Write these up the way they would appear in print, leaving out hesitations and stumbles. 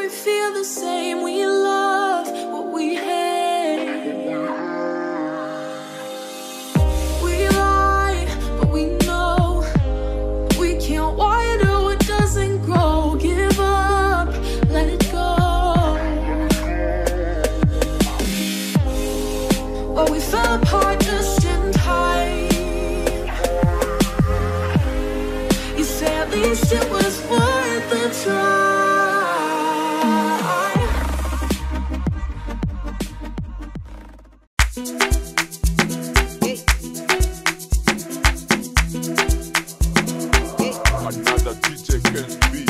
we feel the same, we love what we hate. We lie, but we know we can't water what doesn't grow. Give up, let it go. Well, we fell apart just in time. You say at least it was worth the try.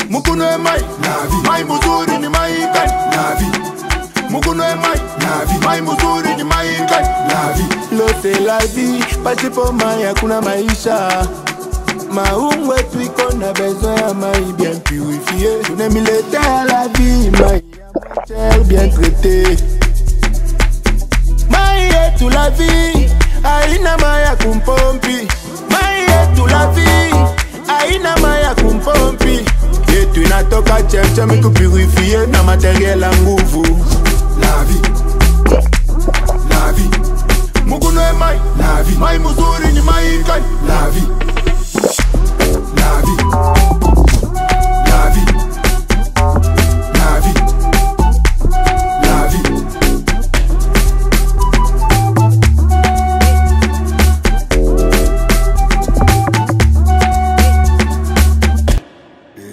Mukuno e mai, mai muzuri ni mai kan, Mukuno e mai, mai muzuri ni mai kan, L'eau c'est la vie, pati po mai hakuna maisha. Maungu wetu iko na besoin ya mai bien purifié. Tunemilete la vie, mai ya bien traité. Mai yetu la vie, haina mai ya kumpompi. Mai yetu la vie, haina mai ya kumpompi. Yetu inatoka chemchemi kupurifie na materiel ya nguvu. La vie, la vie. Mukuno e mai, la vie. Mai muzuri ni mai kan, la vie. La vie, la vie, la vie, la vie.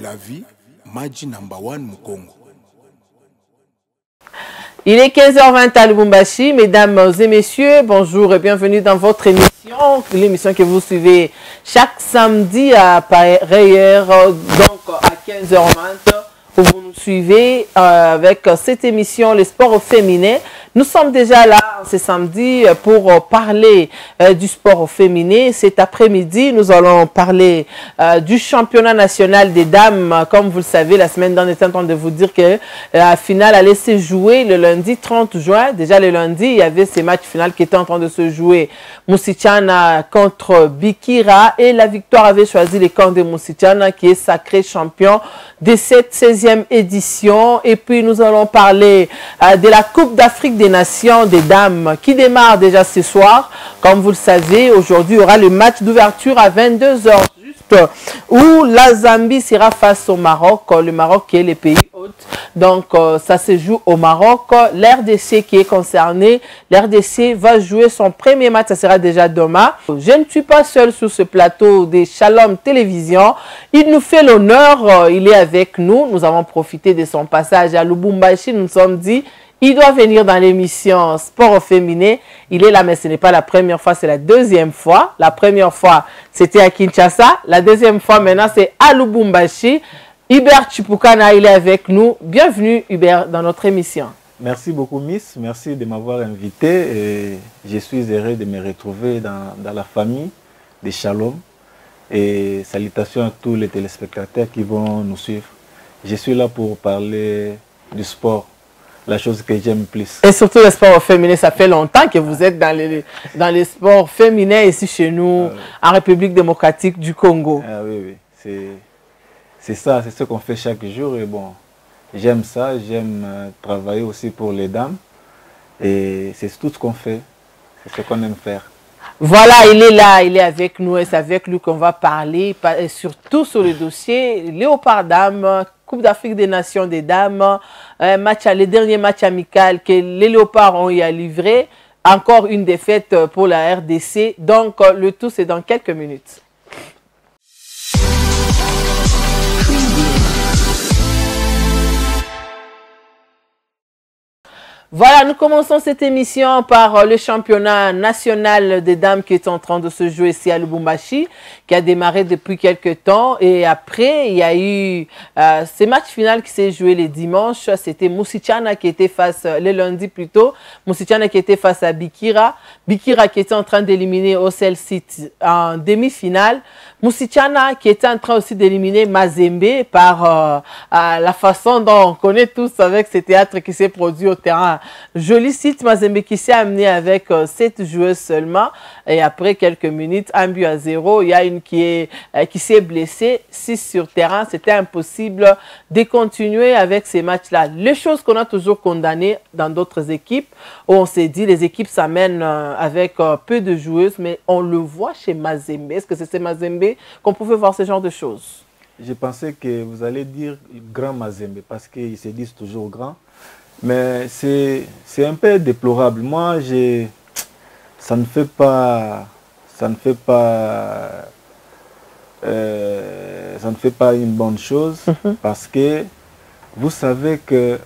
La vie, Maji #1 Mukongo. Il est 15h20 à Lubumbashi. Mesdames et messieurs, bonjour et bienvenue dans votre émission. L'émission que vous suivez chaque samedi à pareille heure, donc à 15h20. Vous nous suivez avec cette émission, les sports féminins. Nous sommes déjà là ce samedi pour parler du sport féminin. Cet après-midi, nous allons parler du championnat national des dames. Comme vous le savez, la semaine dernière, j'étais en train de vous dire que la finale allait se jouer le lundi 30 juin. Déjà le lundi, il y avait ces matchs finaux qui étaient en train de se jouer. Moussichana contre Bikira. Et la victoire avait choisi le camp de Moussichana qui est sacré champion de cette 16e édition. Et puis, nous allons parler de la Coupe d'Afrique des Nations des dames qui démarre déjà ce soir. Comme vous le savez, aujourd'hui, il y aura le match d'ouverture à 22 h juste où la Zambie sera face au Maroc. Le Maroc qui est le pays hôte. Donc, ça se joue au Maroc. L'RDC qui est concerné, l'RDC va jouer son premier match. Ça sera déjà demain. Je ne suis pas seul sur ce plateau des Shalom Télévision. Il nous fait l'honneur. Il est avec nous. Nous avons profité de son passage à Lubumbashi. Nous nous sommes dit, il doit venir dans l'émission Sport féminin. Il est là, mais ce n'est pas la première fois, c'est la deuxième fois. La première fois, c'était à Kinshasa. La deuxième fois, maintenant, c'est à Lubumbashi. Hubert Chipukana, il est avec nous. Bienvenue, Hubert, dans notre émission. Merci beaucoup, Miss. Merci de m'avoir invité. Et je suis heureux de me retrouver dans la famille des Shalom. Et salutations à tous les téléspectateurs qui vont nous suivre. Je suis là pour parler du sport. La chose que j'aime plus. Et surtout le sport féminin, ça fait longtemps que vous êtes dans les sports féminins ici chez nous, en République démocratique du Congo. Ah oui, oui. C'est ça, c'est ce qu'on fait chaque jour. Et bon, j'aime ça, j'aime travailler aussi pour les dames. Et c'est tout ce qu'on fait, c'est ce qu'on aime faire. Voilà, il est là, il est avec nous et c'est avec lui qu'on va parler, et surtout sur le dossier Léopard Dames, Coupe d'Afrique des Nations des dames, les derniers matchs amicaux que les Léopards ont eu à livrer, encore une défaite pour la RDC. Donc le tout c'est dans quelques minutes. Voilà, nous commençons cette émission par le championnat national des dames qui est en train de se jouer ici à Lubumbashi, qui a démarré depuis quelques temps. Et après, il y a eu ce match final qui s'est joué les dimanches. C'était Moussichana qui était face, le lundi plutôt, Moussichana qui était face à Bikira. Bikira qui était en train d'éliminer Ocel City en demi-finale. Moussichana qui était en train aussi d'éliminer Mazembe par la façon dont on connaît tous avec ce théâtre qui s'est produit au terrain. Joli site, Mazembe qui s'est amené avec 7 joueuses seulement. Et après quelques minutes, 1-0, il y a une qui s'est blessée, 6 sur terrain. C'était impossible de continuer avec ces matchs-là. Les choses qu'on a toujours condamnées dans d'autres équipes, où on s'est dit les équipes s'amènent avec peu de joueuses, mais on le voit chez Mazembe. Est-ce que c'est Mazembe qu'on pouvait voir ce genre de choses? Je pensais que vous allez dire grand Mazembe parce qu'ils se disent toujours grand. Mais c'est un peu déplorable. Moi, ça ne fait pas une bonne chose parce que vous savez que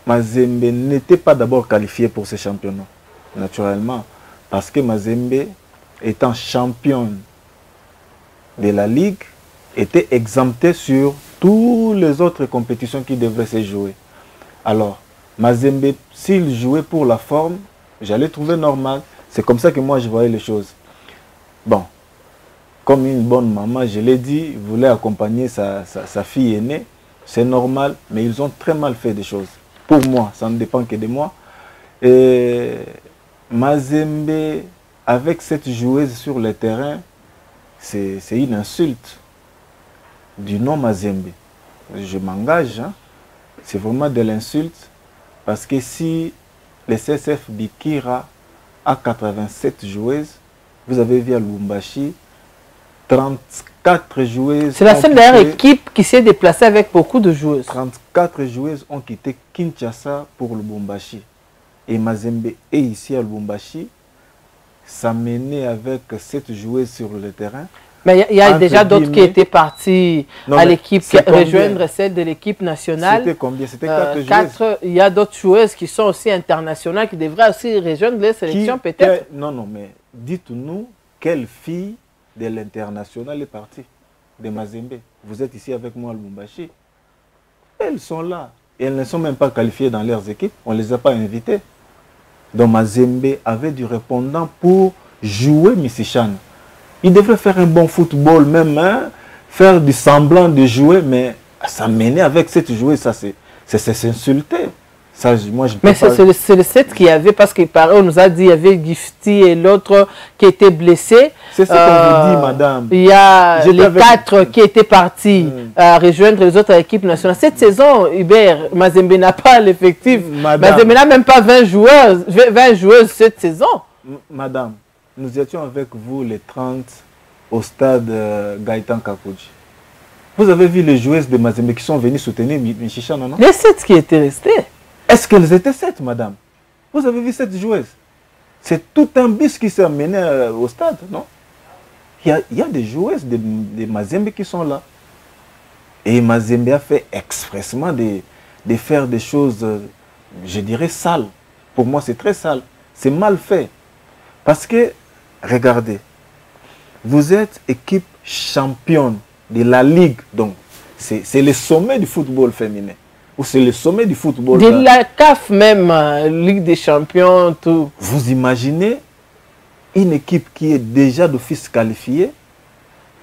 Mazembe n'était pas d'abord qualifié pour ce championnat, naturellement, parce que Mazembe, étant championne de la Ligue, était exempté sur toutes les autres compétitions qui devraient se jouer. Alors, Mazembe, s'il jouait pour la forme, j'allais trouver normal. C'est comme ça que moi, je voyais les choses. Bon, comme une bonne maman, je l'ai dit, voulait accompagner sa fille aînée. C'est normal, mais ils ont très mal fait des choses. Pour moi, ça ne dépend que de moi. Et Mazembe, avec cette joueuse sur le terrain, c'est une insulte du nom Mazembe. Je m'engage, hein. C'est vraiment de l'insulte. Parce que si le CSF Bikira a 87 joueuses, vous avez vu à Lubumbashi, 34 joueuses. C'est la seule d'ailleurs équipe qui s'est déplacée avec beaucoup de joueuses. 34 joueuses ont quitté Kinshasa pour Lubumbashi. Et Mazembe est ici à Lubumbashi, s'amener avec 7 joueuses sur le terrain. Mais il y a déjà d'autres qui étaient partis à l'équipe, rejoindre celle de l'équipe nationale. C'était combien? C'était 4 joueuses. Il y a d'autres joueuses qui sont aussi internationales, qui devraient aussi rejoindre les sélections peut-être. Non, mais dites-nous, quelle fille de l'international est partie de Mazembe? Vous êtes ici avec moi à Lubumbashi. Elles sont là. Et elles ne sont même pas qualifiées dans leurs équipes. On ne les a pas invitées. Donc Mazembe avait du répondant pour jouer Missichan. Il devrait faire un bon football même, hein, faire du semblant de jouer, mais s'amener avec cette joueuse, ça c'est s'insulter. Ça, moi, mais c'est le 7 qu'il y avait, parce qu'on nous a dit qu'il y avait Gifty et l'autre qui était blessé. C'est ce qu'on vous dit, madame. Il y a les 4 qui étaient partis rejoindre les autres équipes nationales. Cette saison, Hubert, Mazembe n'a pas l'effectif. Mazembe n'a même pas 20 joueuses cette saison. Madame, nous étions avec vous les 30 au stade Gaëtan Kakouji. Vous avez vu les joueuses de Mazembe qui sont venues soutenir Michichana, non? Les 7 qui étaient restés. Est-ce qu'elles étaient 7, madame? Vous avez vu cette joueuse? C'est tout un bus qui s'est amené au stade, non? Il y a des joueuses de Mazembe qui sont là. Et Mazembe a fait expressement de faire des choses, je dirais, sales. Pour moi, c'est très sale. C'est mal fait. Parce que, regardez, vous êtes équipe championne de la Ligue. Donc, c'est le sommet du football féminin. Ou c'est le sommet du football. De la CAF même, Ligue des champions, tout. Vous imaginez une équipe qui est déjà d'office qualifiée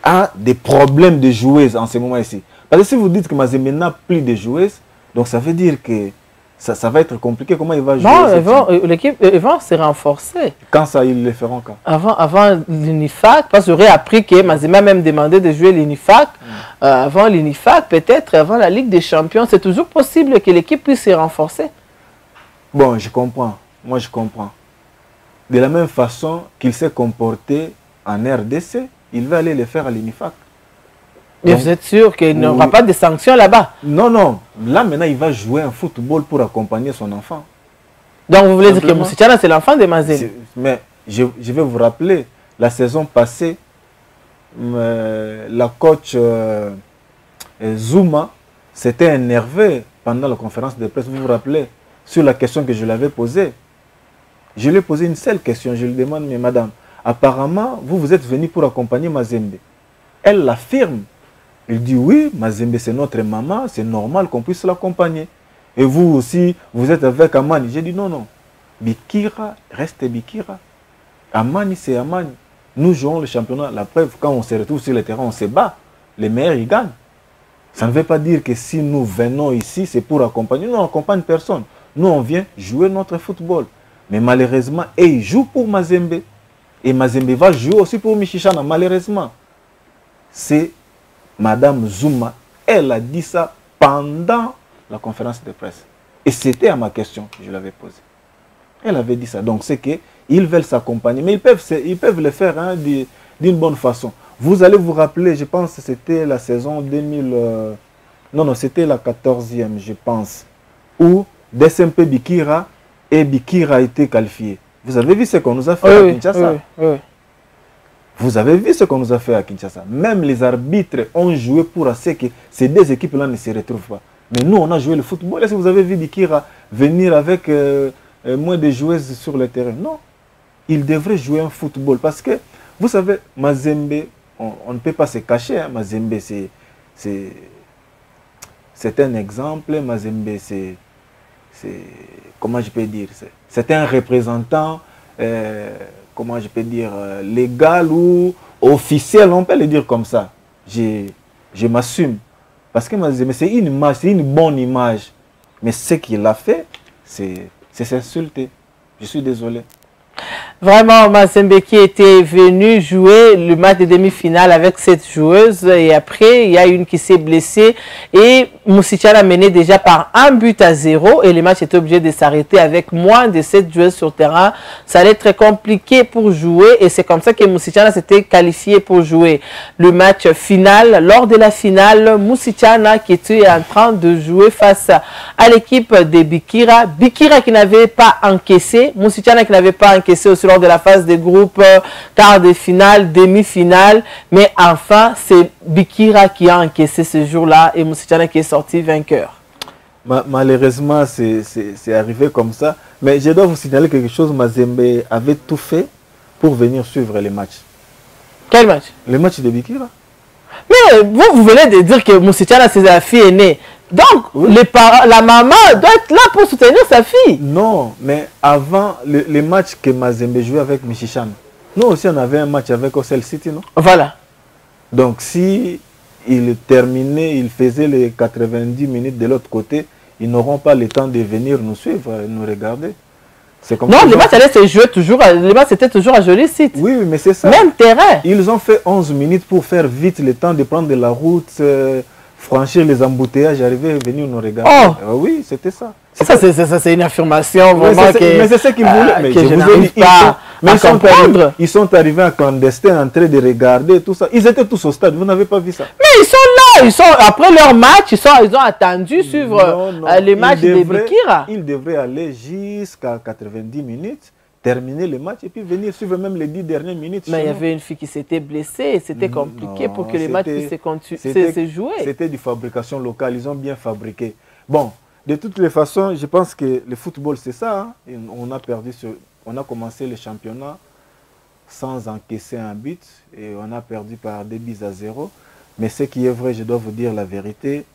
a des problèmes de joueuses en ce moment ici. Parce que si vous dites que Mazembe n'a plus de joueuses, donc ça veut dire que ça va être compliqué. Comment il va jouer? Non, l'équipe va se renforcer. Quand ça, ils le feront quand? Avant l'UNIFAC, parce que j'aurais appris que Mazembe a même demandé de jouer l'UNIFAC. Avant l'UNIFAC, peut-être avant la Ligue des Champions, c'est toujours possible que l'équipe puisse se renforcer. Bon, je comprends. Moi, je comprends. De la même façon qu'il s'est comporté en RDC, il va aller le faire à l'UNIFAC. Mais vous êtes sûr qu'il n'y aura pas de sanctions là-bas? Non, non. Là, maintenant, il va jouer un football pour accompagner son enfant. Donc, vous voulez dire que Moussichana, c'est l'enfant de Mazembe? Mais je vais vous rappeler, la saison passée, la coach Zuma s'était énervé pendant la conférence de presse, vous vous rappelez, sur la question que je lui avais posée. Je lui ai posé une seule question. Je lui demande, mais madame, apparemment, vous êtes venu pour accompagner Mazembe. Elle l'affirme. Il dit oui, Mazembe c'est notre maman, c'est normal qu'on puisse l'accompagner. Et vous aussi, vous êtes avec Amani. J'ai dit non, non. Bikira reste Bikira. Amani c'est Amani. Nous jouons le championnat. La preuve, quand on se retrouve sur le terrain, on se bat. Les meilleurs, ils gagnent. Ça ne veut pas dire que si nous venons ici, c'est pour accompagner. Nous, on n'accompagne personne. Nous, on vient jouer notre football. Mais malheureusement, ils jouent pour Mazembe. Et Mazembe va jouer aussi pour Michichana, malheureusement. C'est Madame Zouma. Elle a dit ça pendant la conférence de presse. Et c'était à ma question que je l'avais posée. Elle avait dit ça. Donc, c'est qu'ils veulent s'accompagner. Mais ils peuvent le faire hein, d'une bonne façon. Vous allez vous rappeler, je pense que c'était la saison 2000... non, c'était la 14e, je pense. Où DSMP Bikira et Bikira a été qualifié. Vous avez vu ce qu'on nous a fait à Kinshasa? Oui. Vous avez vu ce qu'on nous a fait à Kinshasa? Même les arbitres ont joué pour assez que ces deux équipes-là ne se retrouvent pas. Mais nous, on a joué le football. Est-ce que vous avez vu Bikira venir avec moins de joueuses sur le terrain? Non. Il devrait jouer un football. Parce que, vous savez, Mazembe, on ne peut pas se cacher. Hein. Mazembe, c'est un exemple. Mazembe, c'est comment je peux dire? C'est un représentant, comment je peux dire, légal ou officiel, on peut le dire comme ça. Je m'assume. Parce que c'est une image, c'est une bonne image. Mais ce qu'il a fait, c'est s'insulter. Je suis désolé. Vraiment, Mazembe qui était venu jouer le match de demi-finale avec cette joueuse. Et après, il y a une qui s'est blessée. Et Moussichana a mené déjà par 1-0. Et le match était obligé de s'arrêter avec moins de 7 joueuses sur terrain. Ça allait être très compliqué pour jouer. Et c'est comme ça que Moussichana s'était qualifié pour jouer le match final. Lors de la finale, Moussichana qui était en train de jouer face à l'équipe de Bikira. Bikira qui n'avait pas encaissé. Moussichana qui n'avait pas encaissé aussi lors de la phase de groupe, quart de finale, demi-finale. Mais enfin, c'est Bikira qui a encaissé ce jour-là et Moussichana qui est sorti vainqueur. Malheureusement, c'est arrivé comme ça. Mais je dois vous signaler quelque chose. Mazembe avait tout fait pour venir suivre les matchs. Quel match? Le match de Bikira. Mais vous venez de dire que Moussichana, c'est sa fille aînée. Donc, oui. La maman doit être là pour soutenir sa fille. Non, mais avant le match que Mazembe jouait avec Michichana, nous aussi on avait un match avec Ocel City, non? Voilà. Donc, si il terminait, il faisait les 90 minutes de l'autre côté, ils n'auront pas le temps de venir nous suivre, nous regarder. Comme non, le match allait se jouer toujours, le match était toujours à Joli Site. Oui, mais c'est ça. Même terrain. Ils ont fait 11 minutes pour faire vite le temps de prendre la route, franchir les embouteillages, arriver, venir nous regarder. Oh. Oui, c'était ça. Ça, c'est une affirmation vraiment mais c'est ce qu'ils voulaient. Mais je n'arrive pas à comprendre. Ils sont arrivés en clandestin, en train de regarder tout ça. Ils étaient tous au stade, vous n'avez pas vu ça? Mais ils sont là, après leur match, ils ont attendu suivre les matchs de Bikira. Ils devraient aller jusqu'à 90 minutes, terminer le match et puis venir suivre même les 10 dernières minutes. Mais il y avait une fille qui s'était blessée et c'était compliqué pour que les matchs puissent se jouer. C'était de fabrication locale, ils ont bien fabriqué. Bon, de toutes les façons, je pense que le football, c'est ça. Hein? On a commencé le championnat sans encaisser un but et on a perdu par 2-0. Mais ce qui est vrai, je dois vous dire la vérité,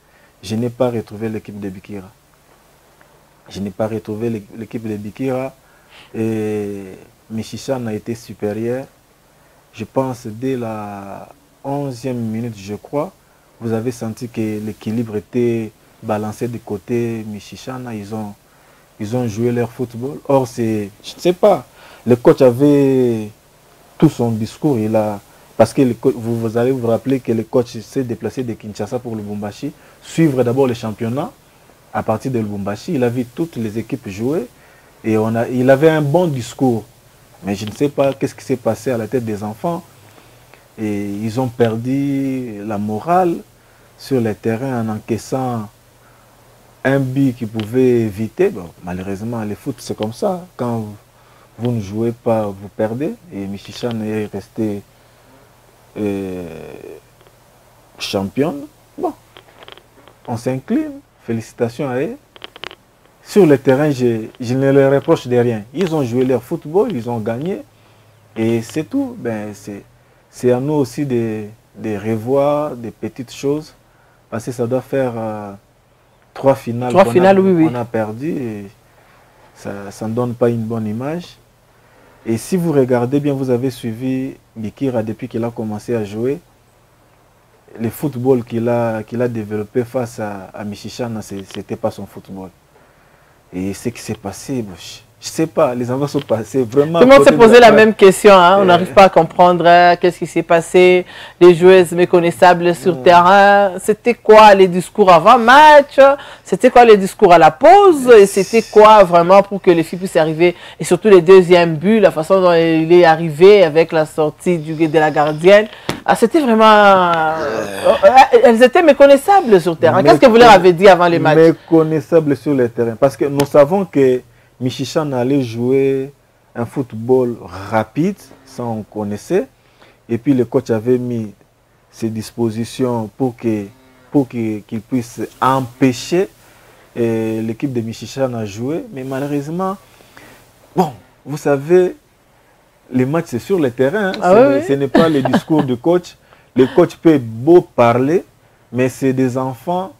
je n'ai pas retrouvé l'équipe de Bikira. Je n'ai pas retrouvé l'équipe de Bikira. Et Michichana a été supérieur. Je pense dès la 11e minute, je crois, vous avez senti que l'équilibre était balancé du côté Michichana. Ils ont joué leur football. Or, je ne sais pas, le coach avait tout son discours. Parce que vous allez vous rappeler que le coach s'est déplacé de Kinshasa pour le Lubumbashi, suivre d'abord le championnat. À partir de Lubumbashi, il a vu toutes les équipes jouer. Et il avait un bon discours. Mais je ne sais pas qu'est-ce qui s'est passé à la tête des enfants. Et ils ont perdu la morale sur le terrain en encaissant un but qu'ils pouvaient éviter. Bon, malheureusement, le foot, c'est comme ça. Quand vous ne jouez pas, vous perdez. Et Michichana est resté championne. Bon, on s'incline. Félicitations à eux. Sur le terrain, je ne leur reproche de rien. Ils ont joué leur football, ils ont gagné. Et c'est tout. Ben, c'est à nous aussi de revoir des petites choses. Parce que ça doit faire 3 finales. 3 finales, oui. On a perdu et ça ne donne pas une bonne image. Et si vous regardez bien, vous avez suivi Bikira depuis qu'il a commencé à jouer. Le football qu'il a développé face à Michichana, ce n'était pas son football. Et ce qui s'est passé, je ne sais pas, les enfants sont passés vraiment... Tout le monde s'est posé la même question, hein? On n'arrive pas à comprendre qu'est-ce qui s'est passé, les joueuses méconnaissables sur terrain, c'était quoi les discours avant match, c'était quoi les discours à la pause, et c'était quoi vraiment pour que les filles puissent arriver, et surtout les deuxièmes buts, la façon dont il est arrivé avec la sortie de la gardienne. Ah, c'était vraiment... elles étaient méconnaissables sur terrain. Qu'est-ce que vous leur avez dit avant les matchs? Méconnaissables sur le terrain, parce que nous savons que Michichana allait jouer un football rapide, ça on connaissait. Et puis le coach avait mis ses dispositions pour qu'il puisse empêcher l'équipe de Michichana à jouer. Mais malheureusement, bon, vous savez, les matchs c'est sur le terrain. Ce n'est pas le discours du coach. Le coach peut beau parler, mais c'est des enfants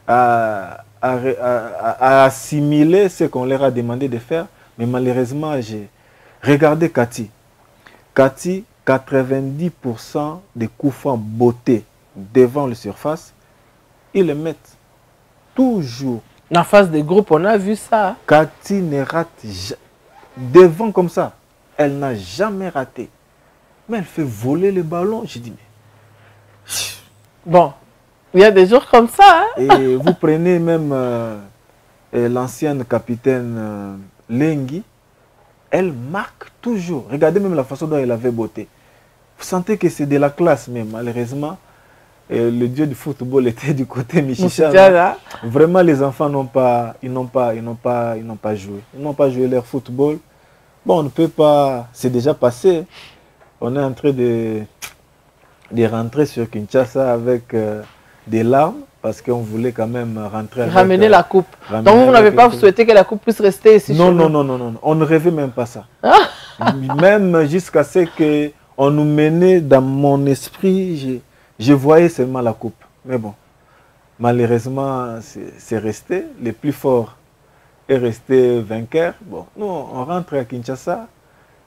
à assimiler ce qu'on leur a demandé de faire. Mais malheureusement, j'ai regardé Cathy. Cathy, 90% des coups francs beauté devant le surface, ils le mettent toujours. En face des groupes, on a vu ça. Cathy ne rate jamais. Devant comme ça, elle n'a jamais raté. Mais elle fait voler le ballon. J'ai dit, mais... Bon. Il y a des jours comme ça. Hein? Et vous prenez même l'ancienne capitaine Lengi, elle marque toujours. Regardez même la façon dont elle avait beauté. Vous sentez que c'est de la classe même, malheureusement. Le dieu du football était du côté Michichana. Vraiment, les enfants n'ont pas joué. Ils n'ont pas joué leur football. Bon, on ne peut pas... C'est déjà passé. On est en train de rentrer sur Kinshasa avec... des larmes parce qu'on voulait quand même rentrer ramener la coupe. Donc vous n'avez pas souhaité que la coupe puisse rester ici? Non, non, non, non, non. On ne rêvait même pas ça. Même jusqu'à ce qu'on nous menait dans mon esprit, je voyais seulement la coupe. Mais bon, malheureusement, c'est resté. Le plus fort est resté vainqueur. Bon, nous, on rentre à Kinshasa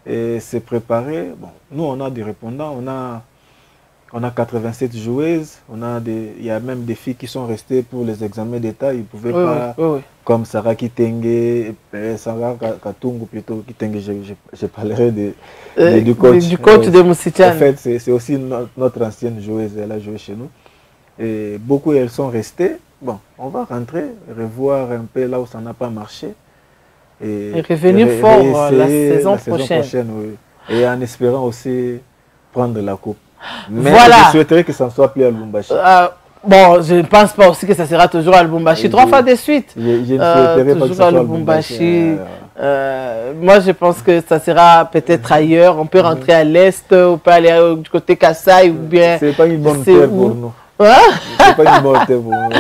et c'est préparé. Bon, nous, on a des répondants, on a 87 joueuses, il y a même des filles qui sont restées pour les examens d'État, ils ne pouvaient pas, comme Sarah Kitenge, Sarah Katungu plutôt, Kitenge, je parlerai du coach. Du coach de Moussichane. En fait, c'est aussi notre ancienne joueuse, elle a joué chez nous. Et beaucoup, elles sont restées. Bon, on va rentrer, revoir un peu là où ça n'a pas marché. Et revenir fort la saison prochaine. Oui. Et en espérant aussi prendre la coupe. Mais voilà. Je souhaiterais que ça ne soit plus à Lubumbashi. Bon, je ne pense pas aussi que ça sera toujours à Lubumbashi. 3 fois de suite. Je ne souhaiterais pas que ça soit à Lubumbashi. Moi, je pense que ça sera peut-être ailleurs. On peut rentrer à l'Est, on peut aller du côté Kassai ou bien... Ce n'est pas une bonne terre pour nous. C'est pas une bonne terre pour nous.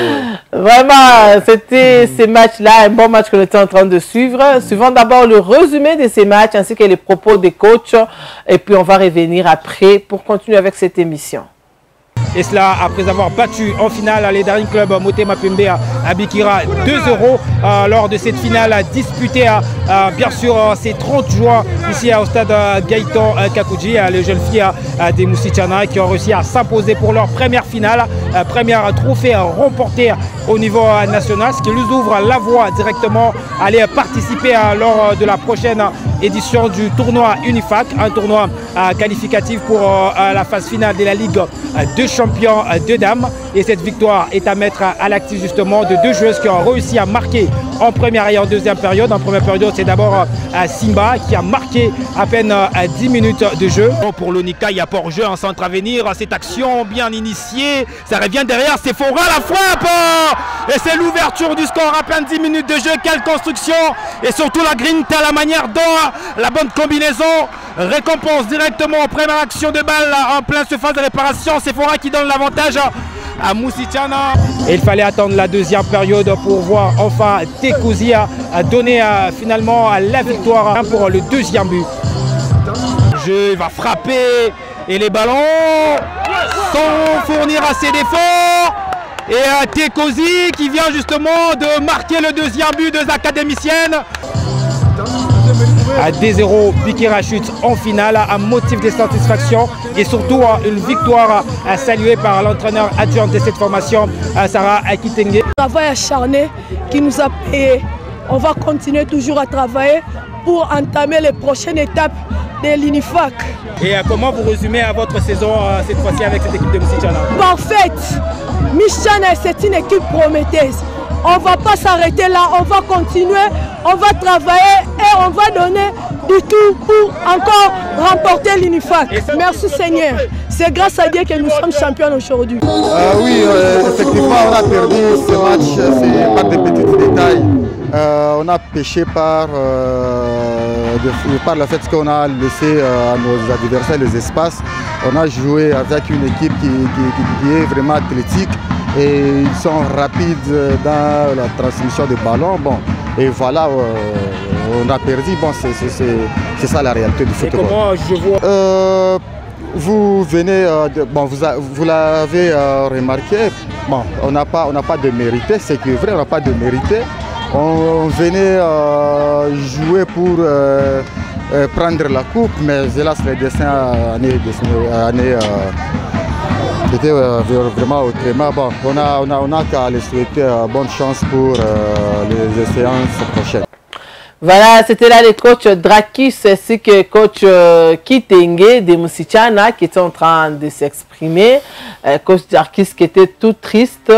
Vraiment, c'était ces matchs-là, un bon match que nous étions en train de suivre. Suivons d'abord le résumé de ces matchs ainsi que les propos des coachs. Et puis on va revenir après pour continuer avec cette émission. Et cela après avoir battu en finale les Daring Club Motema Pembe à Bikira 2-0 lors de cette finale disputée bien sûr ces 30 juin ici au stade Gaëtan Kakuji, les jeunes filles des Moussichana qui ont réussi à s'imposer pour leur première finale, première trophée remporté au niveau national, ce qui nous ouvre la voie directement à aller participer lors de la prochaine édition du tournoi Unifac, un tournoi qualificatif pour la phase finale de la Ligue de champions de dames. Et cette victoire est à mettre à l'actif justement de 2 joueuses qui ont réussi à marquer en première et en deuxième période. En première période, c'est d'abord Simba qui a marqué à peine 10 minutes de jeu. Pour l'Onika, il y a pas hors-jeu, un centre à venir. Cette action bien initiée, ça revient derrière, c'est Fora la frappe et c'est l'ouverture du score à peine 10 minutes de jeu. Quelle construction et surtout la grinta, la manière dont la bonne combinaison récompense directement en première action de balle en plein surface de réparation. C'est Fora qui donne l'avantage à Moussichana. Et il fallait attendre la deuxième période pour voir enfin Tekozia donner finalement la victoire pour le deuxième but. Le jeu va frapper et les ballons sans fournir assez d'efforts. Et Tekozi qui vient justement de marquer le deuxième but des académiciennes. à 2-0. Bikira chute en finale, un motif de satisfaction et surtout une victoire saluée par l'entraîneur adjoint de cette formation, Sarah Akitenge. Travail acharné qui nous a payé. On va continuer toujours à travailler pour entamer les prochaines étapes de l'UNIFAC. Et comment vous résumez à votre saison cette fois-ci avec cette équipe de Moussichana? Parfaite. Moussichana, c'est une équipe prometteuse. On ne va pas s'arrêter là, on va continuer, on va travailler et on va donner du tout pour encore remporter l'UNIFAC. Merci Seigneur. C'est grâce à Dieu que nous sommes champions aujourd'hui. Oui, effectivement, on a perdu ce match, c'est par des petits détails. On a péché par le fait qu'on a laissé à nos adversaires les espaces. On a joué avec une équipe qui est vraiment athlétique et ils sont rapides dans la transmission des ballons. Bon, et voilà, on a perdu. Bon, c'est ça la réalité du football. Et comment je vois vous venez, vous l'avez remarqué, bon, on n'a pas de mérité, c'est que vrai, on n'a pas de mérité. On venait jouer pour prendre la coupe, mais hélas, les destins étaient vraiment autrement. Bon, on a qu'à les souhaiter bonne chance pour les séances prochaines. Voilà, c'était là le coach Drakis ainsi que coach Kitenge de Moussichana qui était en train de s'exprimer. Coach Drakis qui était tout triste,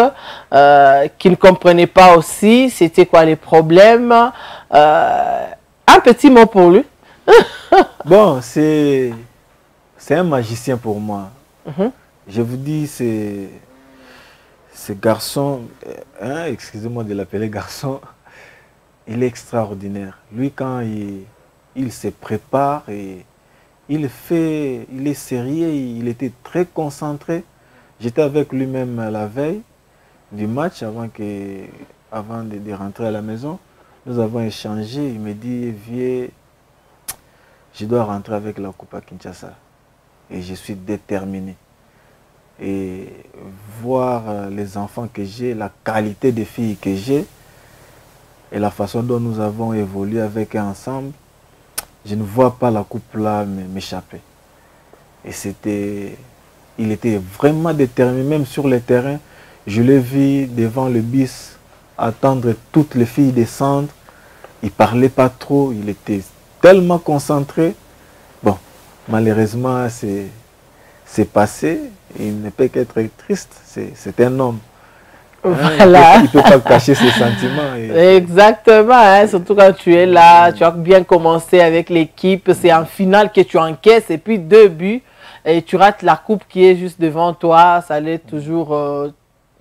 qui ne comprenait pas aussi c'était quoi les problèmes. Un petit mot pour lui. Bon, c'est un magicien pour moi. Je vous dis, ce garçon, hein, excusez-moi de l'appeler garçon, il est extraordinaire. Lui, quand il se prépare, et il est sérieux, il était très concentré. J'étais avec lui-même la veille du match, avant de rentrer à la maison. Nous avons échangé, il me dit, viens, je dois rentrer avec la Coupe à Kinshasa. Et je suis déterminé. Et voir les enfants que j'ai, la qualité des filles que j'ai, et la façon dont nous avons évolué avec eux ensemble, je ne vois pas la coupe là m'échapper. Et il était vraiment déterminé, même sur le terrain. Je l'ai vu devant le bus, attendre toutes les filles descendre. Il ne parlait pas trop, il était tellement concentré. Bon, malheureusement, c'est passé. Il ne peut qu'être triste, c'est un homme. Voilà. Il ne peut pas cacher ses sentiments. Exactement, hein, surtout quand tu es là, tu as bien commencé avec l'équipe, c'est en finale que tu encaisses et puis 2 buts et tu rates la coupe qui est juste devant toi, ça allait toujours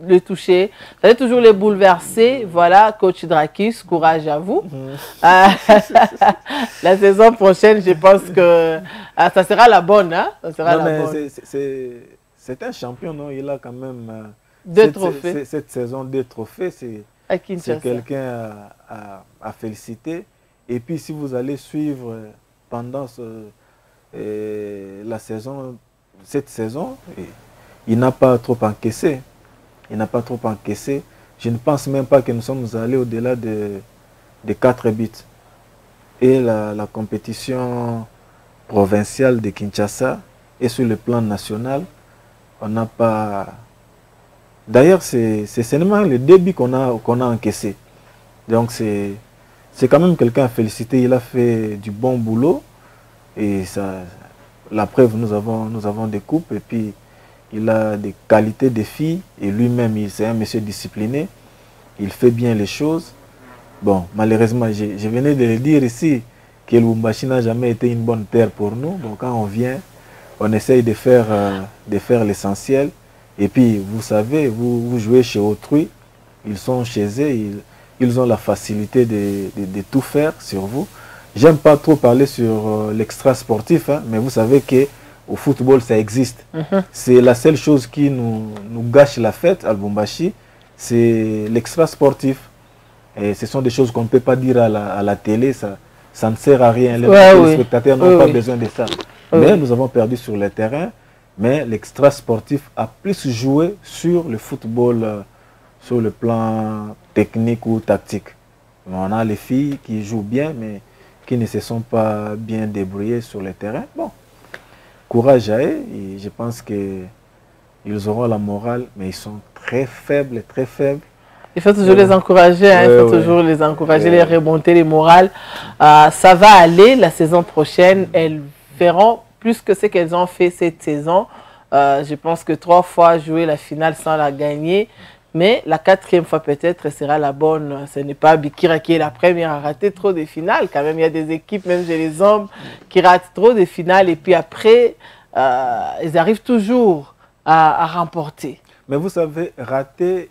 le toucher, ça allait toujours les bouleverser. Voilà, coach Drakis, courage à vous. La saison prochaine, je pense que ça sera la bonne. Hein? Ça sera la bonne. C'est un champion, non? Il a quand même... 2 trophées. Cette saison, 2 trophées, c'est quelqu'un à féliciter. Et puis, si vous allez suivre pendant cette saison, il n'a pas trop encaissé. Il n'a pas trop encaissé. Je ne pense même pas que nous sommes allés au-delà de 4 buts. Et la compétition provinciale de Kinshasa et sur le plan national, on n'a pas... D'ailleurs, c'est seulement les 2 buts qu'on a encaissés. Donc, c'est quand même quelqu'un à féliciter. Il a fait du bon boulot. Et la preuve, nous avons des coupes. Et puis, il a des qualités de filles. Et lui-même, c'est un monsieur discipliné. Il fait bien les choses. Bon, malheureusement, je venais de le dire ici que Lubumbashi n'a jamais été une bonne terre pour nous. Donc, quand on vient, on essaye de faire l'essentiel. Et puis, vous savez, vous jouez chez autrui, ils sont chez eux, ils ont la facilité de tout faire sur vous. J'aime pas trop parler sur l'extra sportif, hein, mais vous savez qu'au football, ça existe. C'est la seule chose qui nous gâche la fête à Lubumbashi, c'est l'extra sportif. Et ce sont des choses qu'on ne peut pas dire à la télé, ça ne sert à rien. Les spectateurs n'ont pas besoin de ça. Mais nous avons perdu sur le terrain. Mais l'extra sportif a plus joué sur le football, sur le plan technique ou tactique. On a les filles qui jouent bien, mais qui ne se sont pas bien débrouillés sur le terrain. Bon, courage à eux. Et je pense qu'ils auront la morale, mais ils sont très faibles, très faibles. Il faut toujours les encourager, hein, il faut toujours les encourager, les remonter les morales. Ça va aller la saison prochaine. Elles feront plus que ce qu'elles ont fait cette saison. Je pense que 3 fois jouer la finale sans la gagner. Mais la 4e fois peut-être sera la bonne. Ce n'est pas Bikira qui est la première à rater trop de finales. Quand même, il y a des équipes, même chez les hommes, qui ratent trop de finales. Et puis après, ils arrivent toujours à remporter. Mais vous savez, rater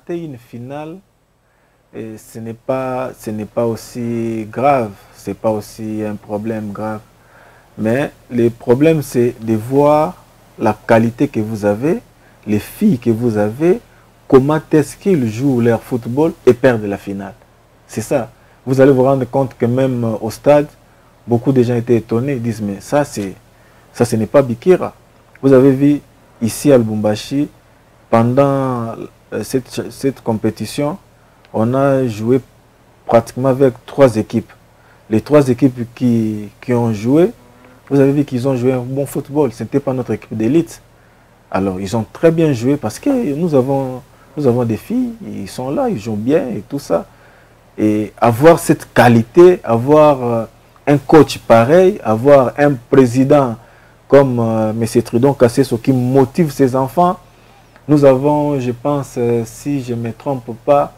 une finale, ce n'est pas aussi grave. Ce n'est pas aussi un problème grave. Mais le problème, c'est de voir la qualité que vous avez, les filles que vous avez, comment est-ce qu'ils jouent leur football et perdent la finale. C'est ça. Vous allez vous rendre compte que même au stade, beaucoup de gens étaient étonnés. Ils disent, mais ça, ce n'est pas Bikira. Vous avez vu ici à Lubumbashi, pendant cette compétition, on a joué pratiquement avec 3 équipes. Les 3 équipes qui ont joué, vous avez vu qu'ils ont joué un bon football. Ce n'était pas notre équipe d'élite. Alors, ils ont très bien joué parce que nous avons des filles, ils sont là, ils jouent bien et tout ça. Et avoir cette qualité, avoir un coach pareil, avoir un président comme M. Tridon Kasseso qui motive ses enfants. Nous avons, je pense, si je ne me trompe pas,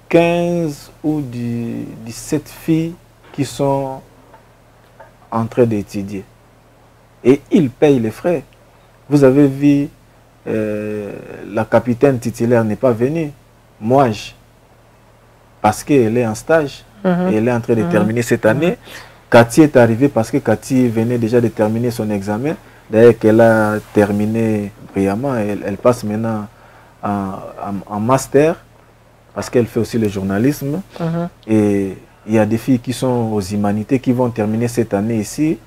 15 ou 17 filles qui sont en train d'étudier. Et ils payent les frais. Vous avez vu, la capitaine titulaire n'est pas venue. Moi, parce qu'elle est en stage. Et elle est en train de terminer cette année. Cathy est arrivée parce que Cathy venait déjà de terminer son examen. D'ailleurs, qu'elle a terminé brillamment. Elle passe maintenant en master parce qu'elle fait aussi le journalisme. Et il y a des filles qui sont aux humanités qui vont terminer cette année ici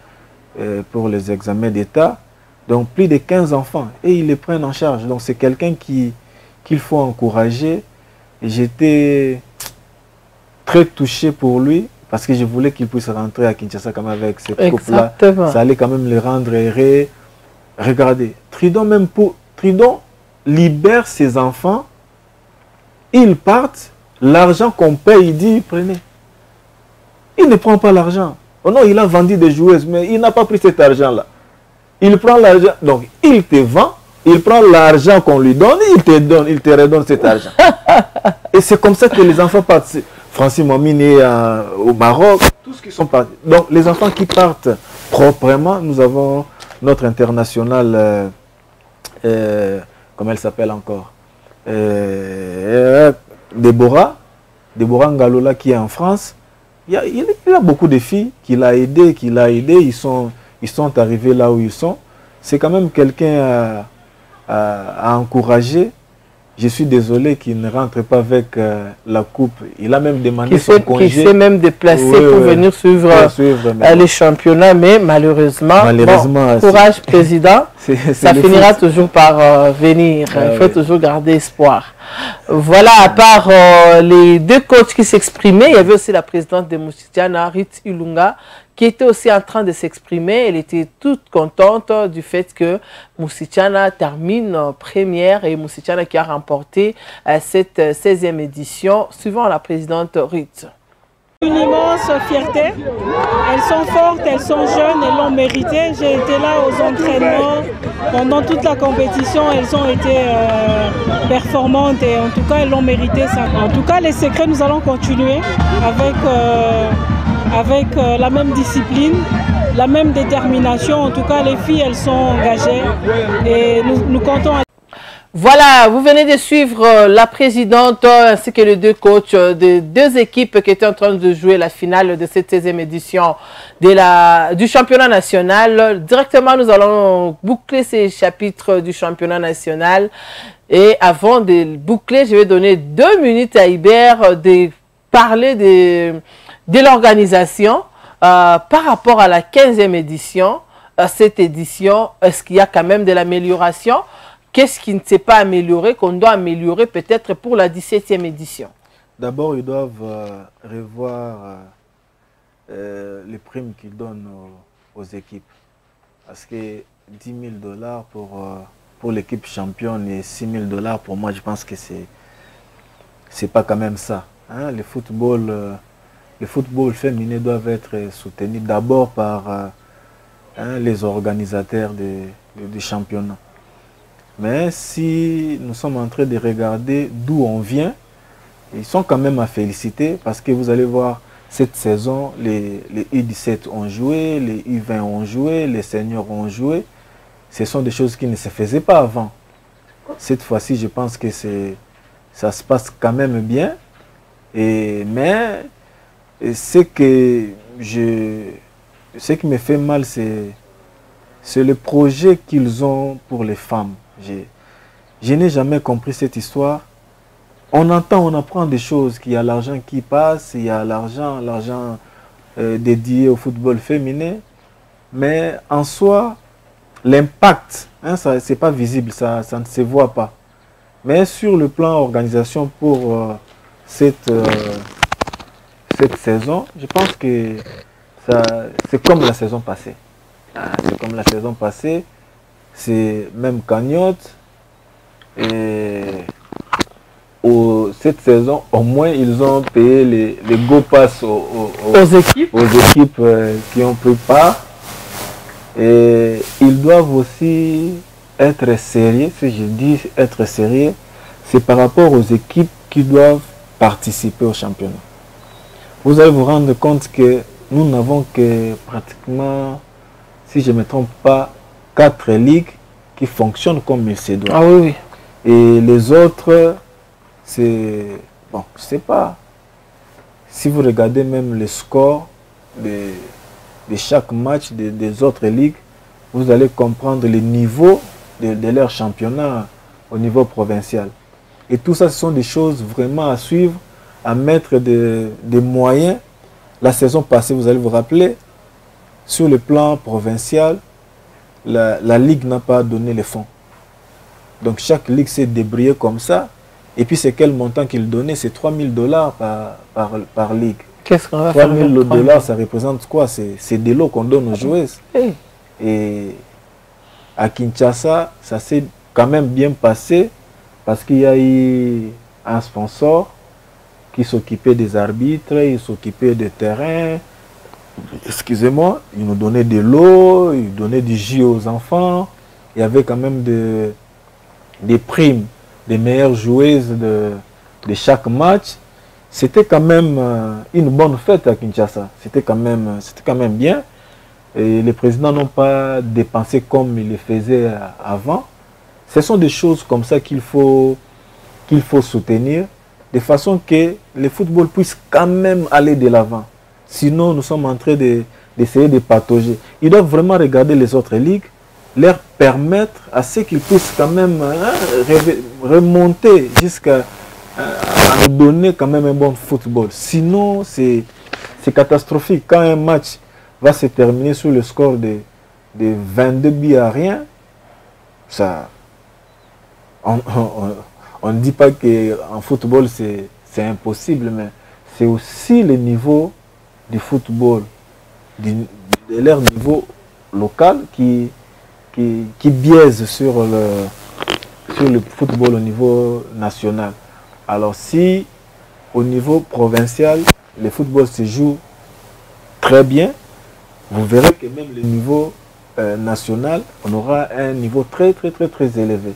pour les examens d'État. Donc, plus de 15 enfants. Et ils les prennent en charge. Donc, c'est quelqu'un qu'il faut encourager. J'étais très touché pour lui parce que je voulais qu'il puisse rentrer à Kinshasa quand même avec cette coupe-là. Ça allait quand même le rendre heureux. Regardez, Tridon libère ses enfants. Ils partent. L'argent qu'on paye, il dit, prenez. Il ne prend pas l'argent. Oh non, il a vendu des joueuses, mais il n'a pas pris cet argent-là. Il prend l'argent, donc il te vend, il prend l'argent qu'on lui donne, il te redonne cet argent. Et c'est comme ça que les enfants partent. Francis Momine est au Maroc, tous qui sont partis. Donc les enfants qui partent proprement, nous avons notre internationale, comment elle s'appelle encore, Déborah Ngalola qui est en France. Il y a beaucoup de filles qu'il a aidées, ils sont arrivés là où ils sont. C'est quand même quelqu'un à encourager. Je suis désolé qu'il ne rentre pas avec la coupe. Il a même demandé son congé. Qui s'est même déplacé pour venir suivre les championnats, mais malheureusement bon, courage président, ça finira toujours par venir. Il faut toujours garder espoir. Voilà, à part les 2 coachs qui s'exprimaient, il y avait aussi la présidente de Moussichana, Ruth Ilunga, qui était aussi en train de s'exprimer. Elle était toute contente du fait que Moussichana termine première et Moussichana qui a remporté cette 16e édition, suivant la présidente Ruth. Une immense fierté. Elles sont fortes, elles sont jeunes, elles l'ont mérité. J'ai été là aux entraînements pendant toute la compétition. Elles ont été performantes et en tout cas, elles l'ont mérité. En tout cas, les secrets, nous allons continuer avec la même discipline, la même détermination. En tout cas, les filles, elles sont engagées et nous comptons. Voilà, vous venez de suivre la présidente ainsi que les 2 coachs des 2 équipes qui étaient en train de jouer la finale de cette 16e édition du championnat national. Directement, nous allons boucler ces chapitres du championnat national. Et avant de boucler, je vais donner 2 minutes à Hubert de parler de l'organisation par rapport à la 15e édition. Cette édition, est-ce qu'il y a quand même de l'amélioration? Qu'est-ce qui ne s'est pas amélioré, qu'on doit améliorer peut-être pour la 17e édition? D'abord, ils doivent revoir les primes qu'ils donnent aux équipes. Parce que 10 000 $ pour l'équipe championne et 6 000 $ pour moi, je pense que c'est pas quand même ça. Hein? Le football féminin doit être soutenu d'abord par les organisateurs des championnats. Mais si nous sommes en train de regarder d'où on vient, ils sont quand même à féliciter parce que vous allez voir, cette saison, les U17 ont joué, les U20 ont joué, les seniors ont joué. Ce sont des choses qui ne se faisaient pas avant. Cette fois-ci, je pense que ça se passe quand même bien. Mais ce qui me fait mal, c'est le projet qu'ils ont pour les femmes. Je n'ai jamais compris cette histoire. On entend, on apprend des choses, qu'il y a l'argent qui passe, il y a l'argent dédié au football féminin. Mais en soi, l'impact, hein, ce n'est pas visible, ça ne se voit pas. Mais sur le plan organisation pour cette saison, je pense que c'est comme la saison passée. C'est comme la saison passée, c'est même cagnotte. Et cette saison, au moins, ils ont payé les go pass aux équipes qui ont pris part. Et ils doivent aussi être sérieux. Si je dis être sérieux, c'est par rapport aux équipes qui doivent participer au championnat. Vous allez vous rendre compte que nous n'avons que pratiquement, si je ne me trompe pas, 4 ligues qui fonctionnent comme il se doit. Ah oui, oui. Et les autres, c'est... Bon, je ne sais pas. Si vous regardez même les scores de chaque match des autres ligues, vous allez comprendre le niveau de leur championnat au niveau provincial. Et tout ça, ce sont des choses vraiment à suivre, à mettre des moyens. La saison passée, vous allez vous rappeler, sur le plan provincial, la ligue n'a pas donné les fonds. Donc chaque ligue s'est débrouillée comme ça. Et puis c'est quel montant qu'il donnait? C'est 3 000 $ par ligue. Qu'est-ce qu'on va faire? 3 000 $, ça représente quoi? C'est de l'eau qu'on donne aux joueuses. Et à Kinshasa, ça s'est quand même bien passé parce qu'il y a eu un sponsor qui s'occupait des arbitres, il s'occupait des terrains. Excusez-moi, il nous donnait de l'eau, il donnait du jus aux enfants. Il y avait quand même des primes des meilleures joueuses de chaque match. C'était quand même une bonne fête à Kinshasa. C'était quand même bien. Et les présidents n'ont pas dépensé comme ils le faisaient avant. Ce sont des choses comme ça qu'il faut soutenir, de façon que le football puisse quand même aller de l'avant. Sinon, nous sommes en train d'essayer de patauger. Ils doivent vraiment regarder les autres ligues, leur permettre à ce qu'ils puissent quand même remonter jusqu'à nous donner quand même un bon football. Sinon, c'est catastrophique. Quand un match va se terminer sur le score de 22 buts à rien, ça, on ne dit pas qu'en football c'est impossible, mais c'est aussi le niveau du football, de leur niveau local qui biaise sur le football au niveau national. Alors si au niveau provincial, le football se joue très bien, vous verrez que même le niveau national, on aura un niveau très élevé.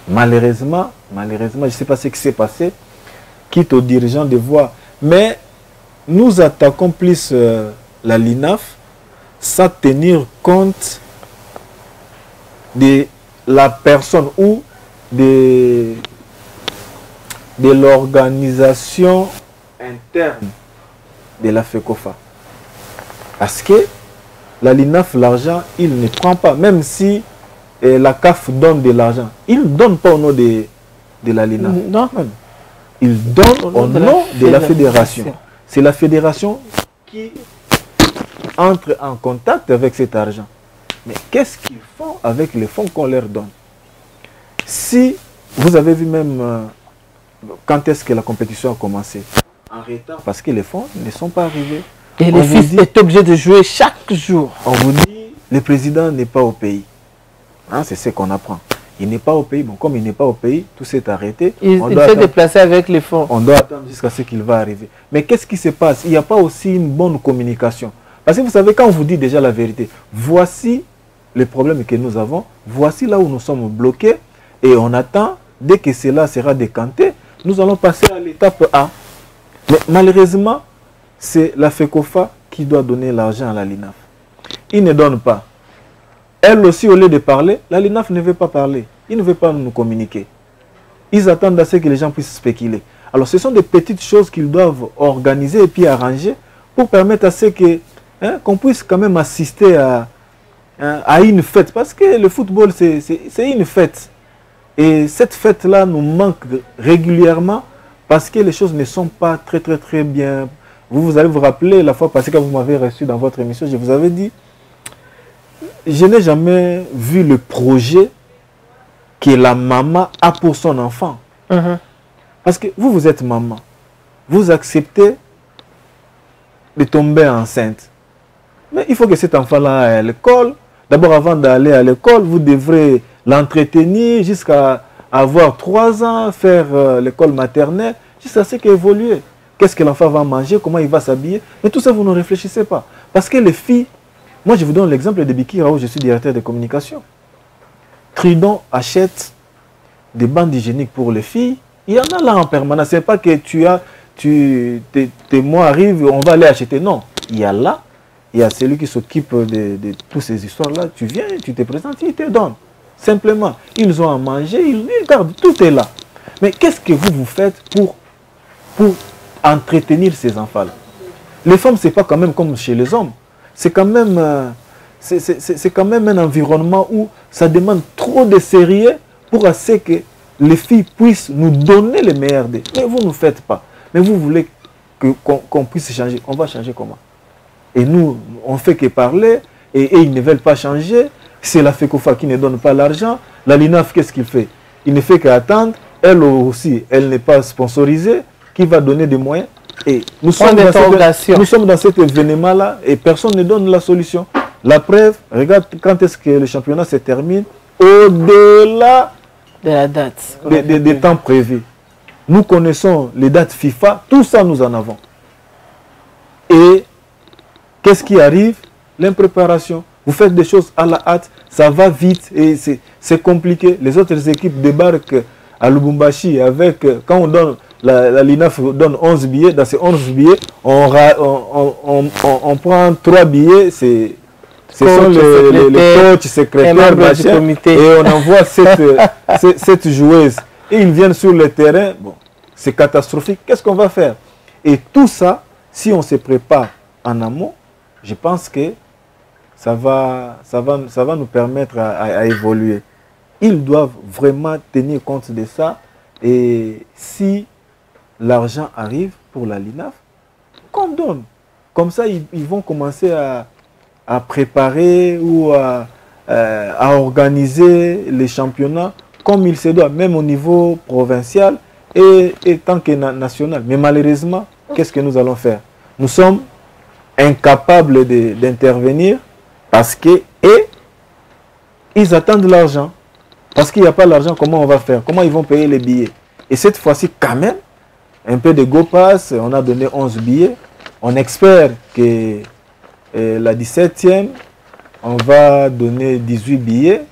Malheureusement, je ne sais pas ce qui s'est passé, quitte aux dirigeants de voir. Mais nous attaquons plus la LINAF sans tenir compte de la personne ou de l'organisation interne de la FECOFA. Parce que la LINAF, l'argent, il ne prend pas. Même si la CAF donne de l'argent, il ne donne pas au nom de la LINAF. Non. Il donne au nom de la fédération. C'est la fédération qui entre en contact avec cet argent. Mais qu'est-ce qu'ils font avec les fonds qu'on leur donne? Si vous avez vu même quand est-ce que la compétition a commencé? En retard, parce que les fonds ne sont pas arrivés. Et le fils est obligé de jouer chaque jour. On vous dit, le président n'est pas au pays. Hein, c'est ce qu'on apprend. Il n'est pas au pays. Bon, comme il n'est pas au pays, tout s'est arrêté. Il s'est déplacé avec les fonds. On doit attendre jusqu'à ce qu'il va arriver. Mais qu'est-ce qui se passe? Il n'y a pas aussi une bonne communication. Parce que vous savez, quand on vous dit déjà la vérité, voici les problèmes que nous avons, voici là où nous sommes bloqués, et on attend, dès que cela sera décanté, nous allons passer à l'étape A. Mais malheureusement, c'est la FECOFA qui doit donner l'argent à la LINAF. Il ne donne pas. Elle aussi, au lieu de parler, la LINAF ne veut pas parler. Il ne veut pas nous communiquer. Ils attendent à ce que les gens puissent spéculer. Alors, ce sont des petites choses qu'ils doivent organiser et puis arranger pour permettre à ce que qu'on puisse quand même assister à une fête. Parce que le football, c'est une fête. Et cette fête-là nous manque régulièrement parce que les choses ne sont pas très bien. Vous allez vous rappeler la fois passée quand vous m'avez reçu dans votre émission, je vous avais dit, je n'ai jamais vu le projet que la maman a pour son enfant. Parce que vous êtes maman. Vous acceptez de tomber enceinte. Mais il faut que cet enfant-là aille à l'école. D'abord, avant d'aller à l'école, vous devrez l'entretenir jusqu'à avoir 3 ans, faire l'école maternelle, jusqu'à ce qu'il évolue. Qu'est-ce que l'enfant va manger, comment il va s'habiller. Mais tout ça, vous ne réfléchissez pas. Parce que les filles, moi je vous donne l'exemple de Bikira où je suis directeur de communication. Tridon achète des bandes hygiéniques pour les filles. Il y en a là en permanence. Ce n'est pas que tes mois arrivent, on va aller acheter. Non, il y a là, il y a celui qui s'occupe de toutes ces histoires-là. Tu viens, tu te présentes, il te donne. Simplement, ils ont à manger, ils regardent, tout est là. Mais qu'est-ce que vous faites pour entretenir ces enfants-là? Les femmes, ce n'est pas quand même comme chez les hommes. C'est quand même, c'est quand même un environnement où ça demande trop de sérieux pour ce que les filles puissent nous donner les meilleurs d'eux. Mais vous ne faites pas. Mais vous voulez qu'on puisse changer. On va changer comment? Et nous, on ne fait que parler et ils ne veulent pas changer. C'est la FECOFA qui ne donne pas l'argent. La LINAF, qu'est-ce qu'il fait? Il ne fait qu'attendre. Elle aussi, elle n'est pas sponsorisée. Qui va donner des moyens? Et nous sommes dans cet événement-là et personne ne donne la solution. La preuve, regarde quand est-ce que le championnat se termine, au-delà de la date. Des temps prévus. Nous connaissons les dates FIFA, tout ça nous en avons. Et qu'est-ce qui arrive? L'impréparation. Vous faites des choses à la hâte, ça va vite et c'est compliqué. Les autres équipes débarquent à Lubumbashi avec, quand on donne, la LINAF donne 11 billets, dans ces 11 billets, on prend 3 billets, ce sont les coachs, secrétaires, machin, et on envoie cette joueuse. Et ils viennent sur le terrain, bon, c'est catastrophique. Qu'est-ce qu'on va faire? Et tout ça, si on se prépare en amont, je pense que ça va nous permettre à évoluer. Ils doivent vraiment tenir compte de ça. Et si l'argent arrive pour la LINAF, qu'on donne. Comme ça, ils vont commencer à préparer ou à organiser les championnats comme il se doit, même au niveau provincial et tant que national. Mais malheureusement, qu'est-ce que nous allons faire? Nous sommes incapables d'intervenir parce que ils attendent l'argent. Parce qu'il n'y a pas l'argent, comment on va faire? Comment ils vont payer les billets? Et cette fois-ci, quand même, un peu de go pass, on a donné 11 billets. On espère que la 17e, on va donner 18 billets.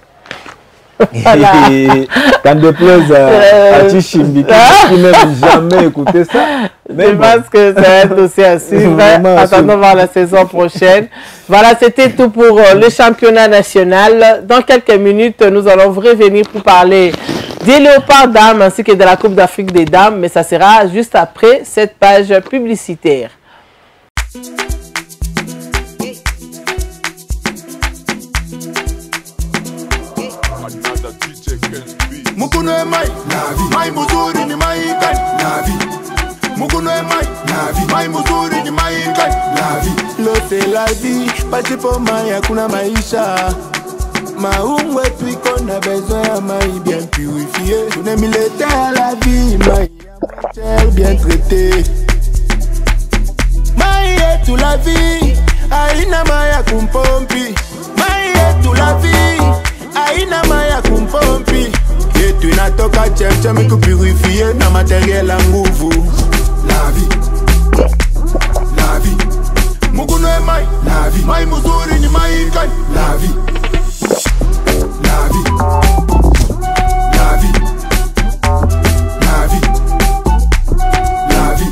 Voilà. Et quand de plaise à Chichimbi, qui n'aime jamais écouter ça. Mais je pense que ça va être aussi à suivre. Attendons voir la saison prochaine. Voilà, c'était tout pour le championnat national. Dans quelques minutes, nous allons revenir pour parler des Léopards dames ainsi que de la Coupe d'Afrique des dames. Mais ça sera juste après cette page publicitaire. Mukuno mai, mai muzuri ni mai gai, Mukuno mai, mai muzuri ni mai gai, L'eau c'est la vie, passer pour mai, hakuna maisha. Maungwe puis qu'on a besoin à maï bien purifié. On est militaire à la vie, maï bien traité. Maï est yetu la vie aina maya kumpompi. Mai yetu la vie aina maya kumpompi. Yetu inatoka cheche mikupurifie na materiel ya nguvu. La vie, la vie. Muguno e mai, la vie. Mai muzuri ni mai ngai, la vie. La vie, la vie, la vie, la vie.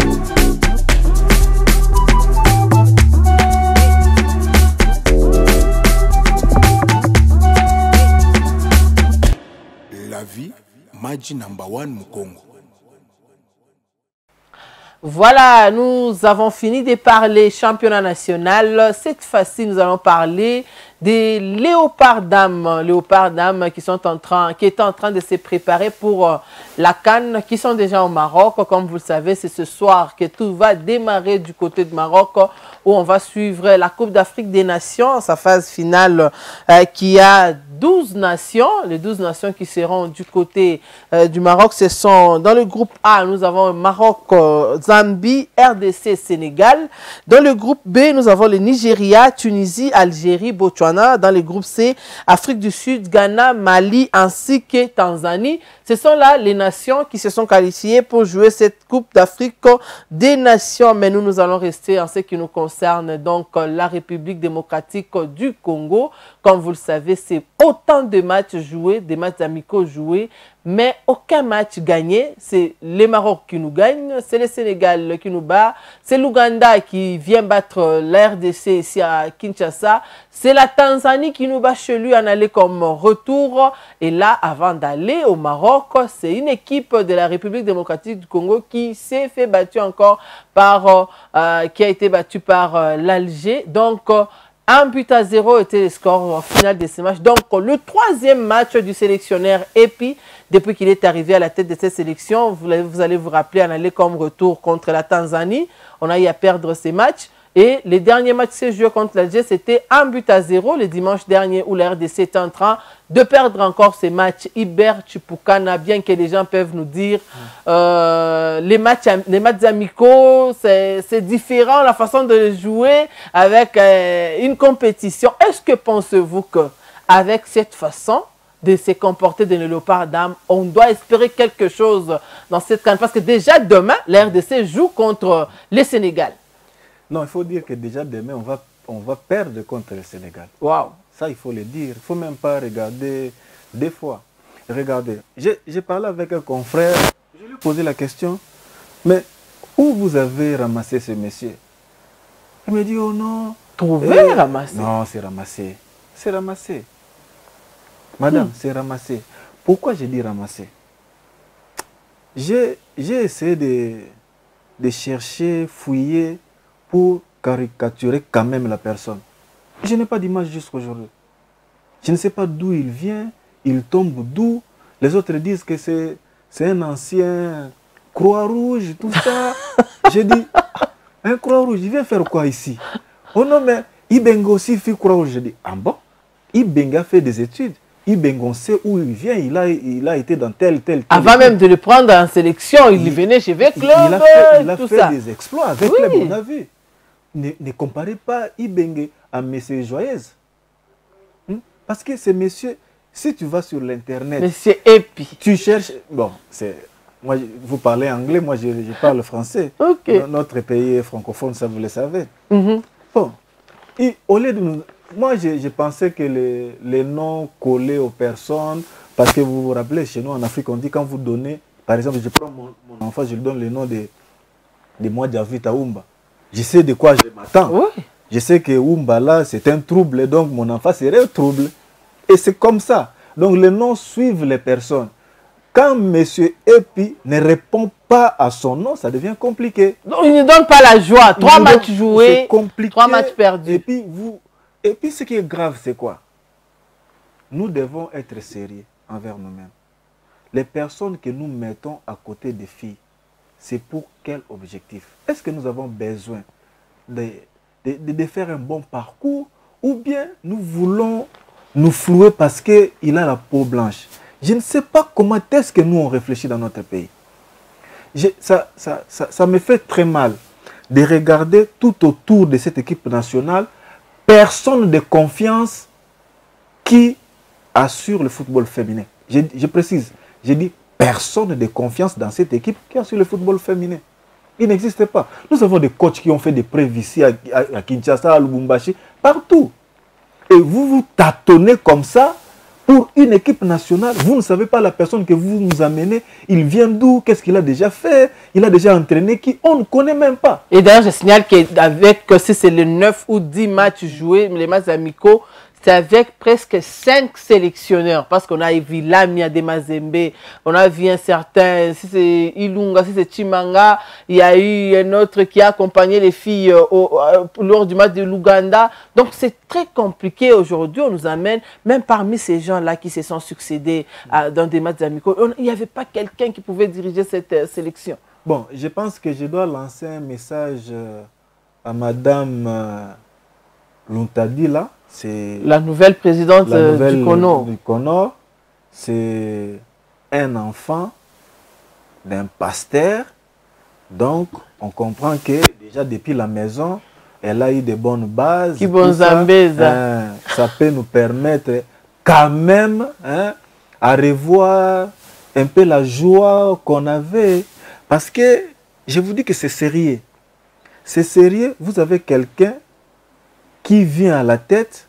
La vie, Maji #1 Mukongo. Voilà, nous avons fini de parler championnat national. Cette fois-ci, nous allons parler des Léopards Dames. Léopards Dames qui est en train de se préparer pour la CAN, qui sont déjà au Maroc. Comme vous le savez, c'est ce soir que tout va démarrer du côté du Maroc, où on va suivre la Coupe d'Afrique des Nations, sa phase finale qui a 12 nations. Les 12 nations qui seront du côté du Maroc, ce sont dans le groupe A, nous avons Maroc, Zambie, RDC, Sénégal. Dans le groupe B, nous avons le Nigeria, Tunisie, Algérie, Botswana. Dans le groupe C, Afrique du Sud, Ghana, Mali ainsi que Tanzanie. Ce sont là les nations qui se sont qualifiées pour jouer cette Coupe d'Afrique des Nations. Mais nous allons rester en ce qui nous concerne, donc la République démocratique du Congo. Comme vous le savez, c'est autant de matchs joués, des matchs amicaux joués, mais aucun match gagné. C'est le Maroc qui nous gagne, c'est le Sénégal qui nous bat, c'est l'Ouganda qui vient battre la RDC ici à Kinshasa, c'est la Tanzanie qui nous bat chez lui en aller comme retour. Et là, avant d'aller au Maroc, c'est une équipe de la République démocratique du Congo qui s'est fait battre encore par, qui a été battue par l'Alger. Donc, 1-0 était le score final de ce match. Donc, le troisième match du sélectionneur Epi, depuis qu'il est arrivé à la tête de cette sélection, vous allez vous rappeler, en aller comme retour contre la Tanzanie. On a eu à perdre ces matchs. Et les derniers matchs s'est joué contre l'Algérie, c'était 1-0 le dimanche dernier où la RDC était en train de perdre encore ces matchs. Iber Chipukana, bien que les gens peuvent nous dire les matchs amicaux, c'est différent, la façon de les jouer avec une compétition. Est-ce que pensez-vous qu'avec cette façon de se comporter de nos Léopards Dames, on doit espérer quelque chose dans cette CAN? Parce que déjà demain, la RDC joue contre le Sénégal. Non, il faut dire que déjà demain, on va perdre contre le Sénégal. Waouh! Ça, il faut le dire. Il ne faut même pas regarder des fois. Regardez, j'ai parlé avec un confrère, je lui ai posé la question, mais où vous avez ramassé ce monsieur? Il me dit, oh non. Trouvé, ramassé? Non, c'est ramassé. C'est ramassé. Madame, c'est ramassé. Pourquoi j'ai dit ramassé? J'ai essayé de chercher, fouiller, pour caricaturer quand même la personne. Je n'ai pas d'image jusqu'à aujourd'hui. Je ne sais pas d'où il vient, il tombe d'où. Les autres disent que c'est un ancien Croix-Rouge, tout ça. J'ai dit, un Croix-Rouge, il vient faire quoi ici? Oh non, mais Ibengo aussi fait Croix-Rouge. J'ai dit, ah bon? Ibenga fait des études. Ibengo sait où il vient, il a été dans tel. Avant même de le prendre en sélection, il venait chez le club. Il a fait des exploits avec le club, on a vu. Ne comparez pas Ibengue à Monsieur Joyeuse. Parce que ces messieurs, si tu vas sur l'internet, Monsieur Epi, tu cherches. Bon, moi, vous parlez anglais, moi je parle français. Okay. Notre pays est francophone, ça vous le savez. Bon, et au lieu de nous. Moi, je pensais que les noms collés aux personnes, parce que vous vous rappelez, chez nous en Afrique, on dit quand vous donnez, par exemple, je prends mon enfant, je lui donne le nom de moi, Javita Oumba. Je sais de quoi je m'attends. Oui. Je sais que Oumba là, c'est un trouble, donc mon enfant serait un trouble. Et c'est comme ça. Donc les noms suivent les personnes. Quand M. Epi ne répond pas à son nom, ça devient compliqué. Donc il ne donne pas la joie. 3 matchs joués, 3 matchs perdus. Et puis ce qui est grave, c'est quoi? Nous devons être sérieux envers nous-mêmes. Les personnes que nous mettons à côté des filles, c'est pour quel objectif? Est-ce que nous avons besoin de faire un bon parcours ou bien nous voulons nous flouer parce qu'il a la peau blanche? Je ne sais pas comment est-ce que nous on réfléchit dans notre pays. Ça me fait très mal. de regarder tout autour de cette équipe nationale, personne de confiance qui assure le football féminin. Je précise, j'ai dit personne de confiance dans cette équipe qui assure le football féminin. Il n'existe pas. Nous avons des coachs qui ont fait des preuves ici à Kinshasa, à Lubumbashi, partout. Et vous vous tâtonnez comme ça pour une équipe nationale. Vous ne savez pas la personne que vous nous amenez. Il vient d'où? Qu'est-ce qu'il a déjà fait? Il a déjà entraîné qui? On ne connaît même pas. Et d'ailleurs, je signale qu'avec, si c'est le 9 ou 10 matchs joués, les matchs amicaux, c'est avec presque 5 sélectionneurs. Parce qu'on a vu Lamia de Mazembe, on a vu un certain, si c'est Ilunga, si c'est Chimanga, il y a eu un autre qui a accompagné les filles lors du match de l'Ouganda. Donc c'est très compliqué aujourd'hui. On nous amène, même parmi ces gens-là qui se sont succédés dans des matchs amicaux, il n'y avait pas quelqu'un qui pouvait diriger cette sélection. Bon, je pense que je dois lancer un message à Madame Luntadi là. C'est la nouvelle présidente du Conor. C'est un enfant d'un pasteur. Donc, on comprend que déjà depuis la maison, elle a eu de bonnes bases. Ça peut nous permettre quand même à revoir un peu la joie qu'on avait. Parce que je vous dis que c'est sérieux. C'est sérieux. Vous avez quelqu'un qui vient à la tête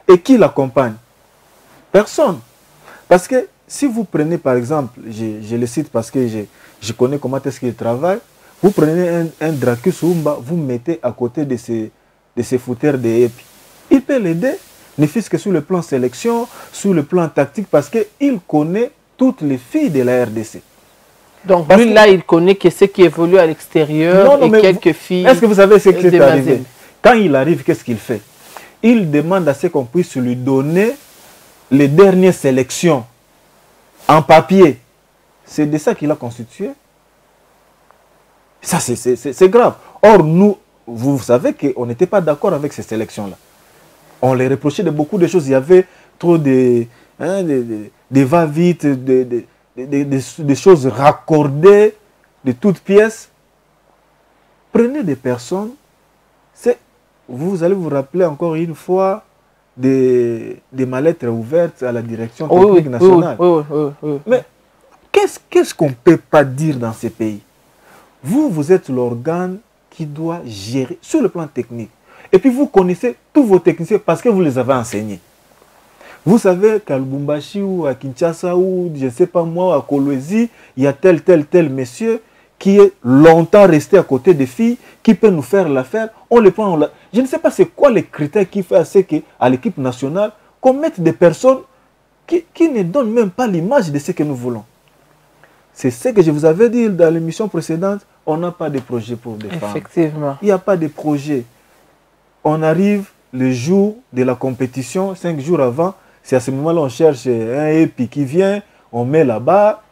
et qui l'accompagne? Personne. Parce que si vous prenez par exemple, je le cite parce que je connais comment est-ce qu'il travaille, vous prenez un Dracus Umba, vous mettez à côté de ces footeurs de Epi. Il peut l'aider, ne fût-ce que sur le plan sélection, sur le plan tactique, parce qu'il connaît toutes les filles de la RDC. Donc lui là, il connaît que ce qui évolue à l'extérieur et quelques filles. Est-ce que vous savez ce qui est arrivé? Quand il arrive, qu'est-ce qu'il fait? Il demande à ce qu'on puisse lui donner les dernières sélections en papier. C'est de ça qu'il a constitué. Ça, c'est grave. Or, nous, vous savez qu'on n'était pas d'accord avec ces sélections-là. On les reprochait de beaucoup de choses. Il y avait trop de va-vite, des choses raccordées de toutes pièces. Prenez des personnes. Vous allez vous rappeler encore une fois des mallettres ouvertes à la direction technique nationale. Mais qu'est-ce qu'on ne peut pas dire dans ces pays? Vous êtes l'organe qui doit gérer sur le plan technique. Et puis vous connaissez tous vos techniciens parce que vous les avez enseignés. Vous savez qu'à Lubumbashi ou à Kinshasa ou je ne sais pas moi, à Kolwezi, il y a tel monsieur qui est longtemps resté à côté des filles, qui peut nous faire l'affaire, on les prend. Je ne sais pas c'est quoi les critères qui font qu'à l'équipe nationale, qu'on mette des personnes qui ne donnent même pas l'image de ce que nous voulons. C'est ce que je vous avais dit dans l'émission précédente, on n'a pas de projet pour des femmes. Effectivement. Il n'y a pas de projet. On arrive le jour de la compétition, 5 jours avant, c'est à ce moment-là on cherche un EPI qui vient, on met là-bas,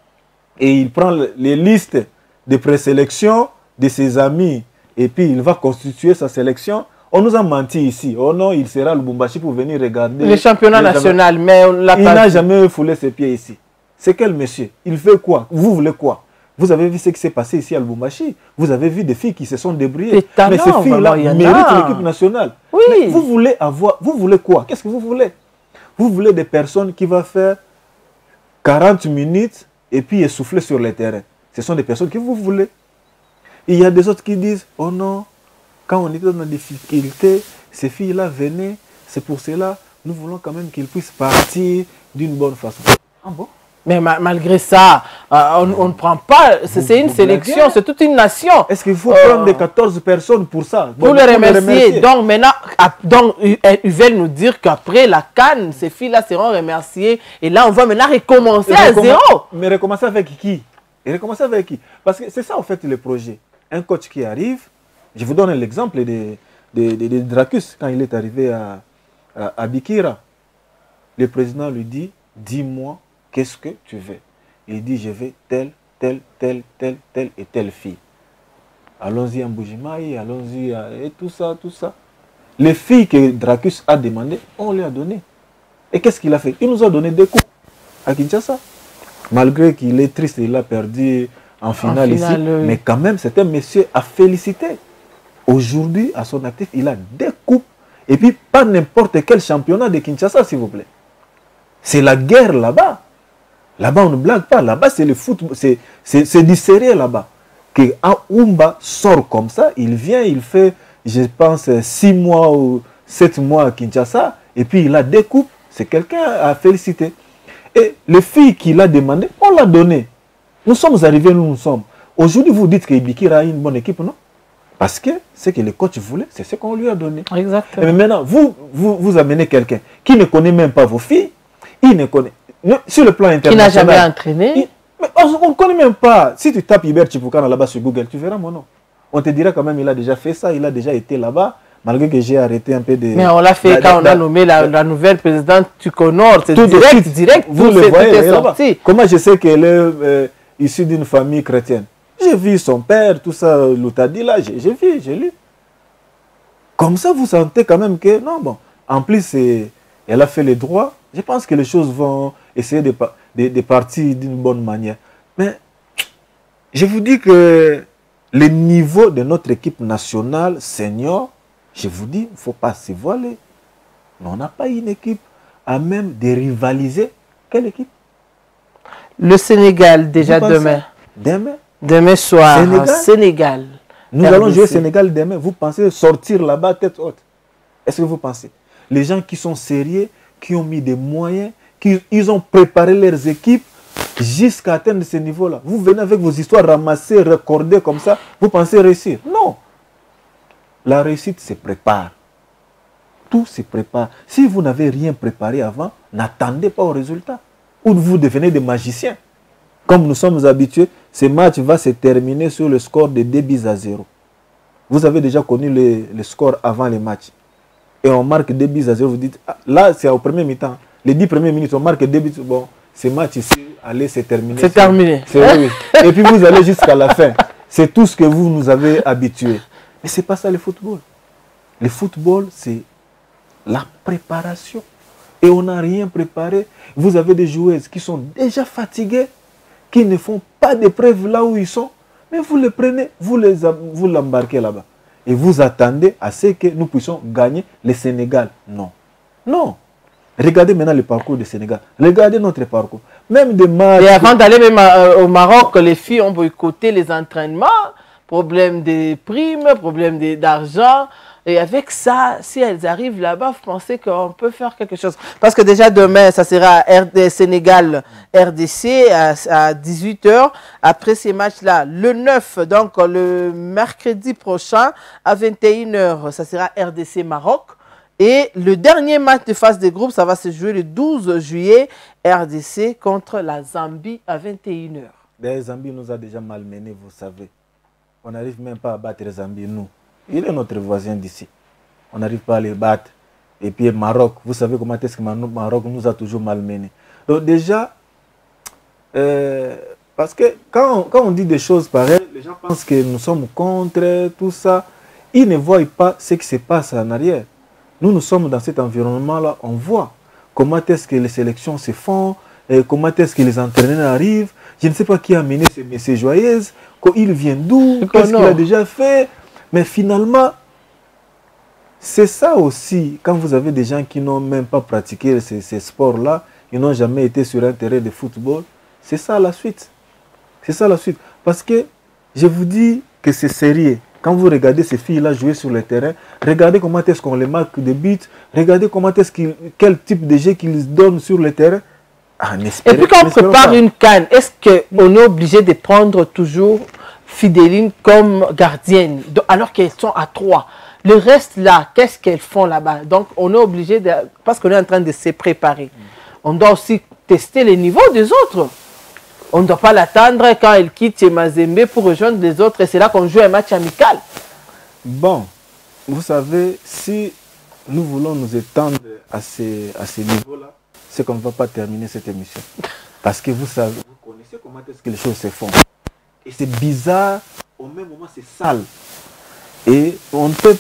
et il prend les listes de présélection de ses amis et puis il va constituer sa sélection. On nous a menti ici. Oh non, il sera à Lubumbashi pour venir regarder le championnat national, mais il n'a jamais foulé ses pieds ici. C'est quel monsieur? Il fait quoi? Vous voulez quoi? Vous avez vu ce qui s'est passé ici à Lubumbashi. Vous avez vu des filles qui se sont débrouillées. Mais ces filles-là méritent l'équipe nationale. Oui. Mais vous voulez avoir, vous voulez quoi? Qu'est-ce que vous voulez? Vous voulez des personnes qui vont faire 40 minutes et puis essouffler sur le terrain. Ce sont des personnes que vous voulez. Il y a des autres qui disent, oh non, quand on était dans la difficulté, ces filles-là venaient, c'est pour cela, nous voulons quand même qu'ils puissent partir d'une bonne façon. Ah bon? Mais malgré ça, on ne prend pas, c'est une sélection, c'est toute une nation. Est-ce qu'il faut prendre des 14 personnes pour ça? Pour les remercier. Donc maintenant, ils veulent nous dire qu'après la CAN, ces filles-là seront remerciées. Et là, on va maintenant recommencer à zéro. Mais recommencer avec qui? Et recommencer avec qui? Parce que c'est ça en fait le projet. Un coach qui arrive, je vous donne l'exemple de Dracus quand il est arrivé à Bikira. Le président lui dit, dis-moi qu'est-ce que tu veux. Il dit, je veux telle et telle fille. Allons-y à Mbujimaï, allons-y et tout ça. Les filles que Dracus a demandées, on les a données. Et qu'est-ce qu'il a fait? Il nous a donné des coups à Kinshasa. Malgré qu'il est triste, il a perdu en finale ici. Mais quand même, c'est un monsieur à féliciter. Aujourd'hui, à son actif, il a des coupes. Et puis, pas n'importe quel championnat de Kinshasa, s'il vous plaît. C'est la guerre là-bas. Là-bas, on ne blague pas. Là-bas, c'est le foot. C'est du sérieux là-bas. Que Aoumba sort comme ça, il vient, il fait, je pense, 6 mois ou 7 mois à Kinshasa. Et puis, il a des coupes. C'est quelqu'un à féliciter. Et les filles qu'il a demandé, on l'a donné. Nous sommes arrivés où nous sommes. Aujourd'hui, vous dites que Bikira a une bonne équipe, non? Parce que ce que le coach voulait, c'est ce qu'on lui a donné. Exactement. Et maintenant, vous amenez quelqu'un qui ne connaît même pas vos filles, il ne connaît, sur le plan international. Qui n'a jamais entraîné. Mais on ne connaît même pas. Si tu tapes Hubert Chipoukana là-bas sur Google, tu verras mon nom. On te dira quand même, il a déjà fait ça, il a déjà été là-bas. Malgré que j'ai arrêté un peu de... Mais on l'a fait quand on a nommé la nouvelle présidente Tuconor. C'est direct. Vous le voyez, comment je sais qu'elle est issue d'une famille chrétienne? J'ai vu son père, tout ça, l'Outadi là, j'ai vu, j'ai lu. Comme ça, vous sentez quand même que... Non, bon, en plus, elle a fait les droits. Je pense que les choses vont essayer de partir d'une bonne manière. Mais je vous dis que le niveau de notre équipe nationale senior, je vous dis, il ne faut pas se voiler. Mais on n'a pas une équipe à même de rivaliser. Quelle équipe? Le Sénégal, déjà demain. Demain soir, Sénégal. Nous allons jouer Sénégal demain. Vous pensez sortir là-bas tête haute? Est-ce que vous pensez? Les gens qui sont sérieux, qui ont mis des moyens, ils ont préparé leurs équipes jusqu'à atteindre ce niveau-là. Vous venez avec vos histoires ramassées, recordées comme ça, vous pensez réussir? Non. La réussite se prépare. Tout se prépare. Si vous n'avez rien préparé avant, n'attendez pas au résultat. Ou vous devenez des magiciens. Comme nous sommes habitués, ce match va se terminer sur le score de 2-0. Vous avez déjà connu le score avant les matchs. Et on marque 2-0, vous dites, ah, là c'est au premier mi-temps. Les 10 premières minutes, on marque 2 buts. Bon, ce match ici allait se terminer. C'est terminé. Oui. Et puis vous allez jusqu'à la fin. C'est tout ce que vous nous avez habitués. Mais ce n'est pas ça le football. Le football, c'est la préparation. Et on n'a rien préparé. Vous avez des joueuses qui sont déjà fatiguées, qui ne font pas d'épreuves là où ils sont. Mais vous les prenez, vous l'embarquez là-bas. Et vous attendez à ce que nous puissions gagner le Sénégal. Non. Non. Regardez maintenant le parcours du Sénégal. Regardez notre parcours. Même des matchs... Et avant d'aller même au Maroc, les filles ont boycotté les entraînements. Problème des primes, problème d'argent. Et avec ça, si elles arrivent là-bas, vous pensez qu'on peut faire quelque chose? Parce que déjà demain, ça sera Sénégal-RDC à 18 h. Après ces matchs-là, le 9, donc le mercredi prochain, à 21 h, ça sera RDC-Maroc. Et le dernier match de phase de groupe, ça va se jouer le 12 juillet, RDC contre la Zambie à 21 h. La Zambie nous a déjà malmenés, vous savez. On n'arrive même pas à battre les Zambiens, nous. Il est notre voisin d'ici. On n'arrive pas à les battre. Et puis Maroc, vous savez comment est-ce que Maroc nous a toujours malmenés. Donc déjà, parce que quand on dit des choses pareilles, les gens pensent que nous sommes contre tout ça. Ils ne voient pas ce qui se passe en arrière. Nous sommes dans cet environnement-là, on voit comment est-ce que les sélections se font, comment est-ce que les entraîneurs arrivent. Je ne sais pas qui a mené ces joyeuses, il vient d'où, qu'est-ce qu'il a déjà fait. Mais finalement, c'est ça aussi, quand vous avez des gens qui n'ont même pas pratiqué ces sports-là, ils n'ont jamais été sur un terrain de football, c'est ça la suite. C'est ça la suite. Parce que je vous dis que c'est sérieux. Quand vous regardez ces filles-là jouer sur le terrain, regardez comment est-ce qu'on les marque des buts, regardez comment est-ce quel type de jeu qu'ils donnent sur le terrain. Ah, et puis quand on prépare une CAN, est-ce qu'on est obligé de prendre toujours Fidéline comme gardienne, alors qu'elles sont à 3? Le reste là, qu'est-ce qu'elles font là-bas? Donc on est obligé, parce qu'on est en train de se préparer, on doit aussi tester les niveaux des autres. On ne doit pas l'attendre quand elle quitte Mazembe pour rejoindre les autres. Et c'est là qu'on joue un match amical. Bon, vous savez, si nous voulons nous étendre à ces niveaux-là, c'est qu'on ne va pas terminer cette émission. Parce que vous savez, vous connaissez comment est-ce que les choses se font. Et c'est bizarre, au même moment c'est sale. Et on ne peut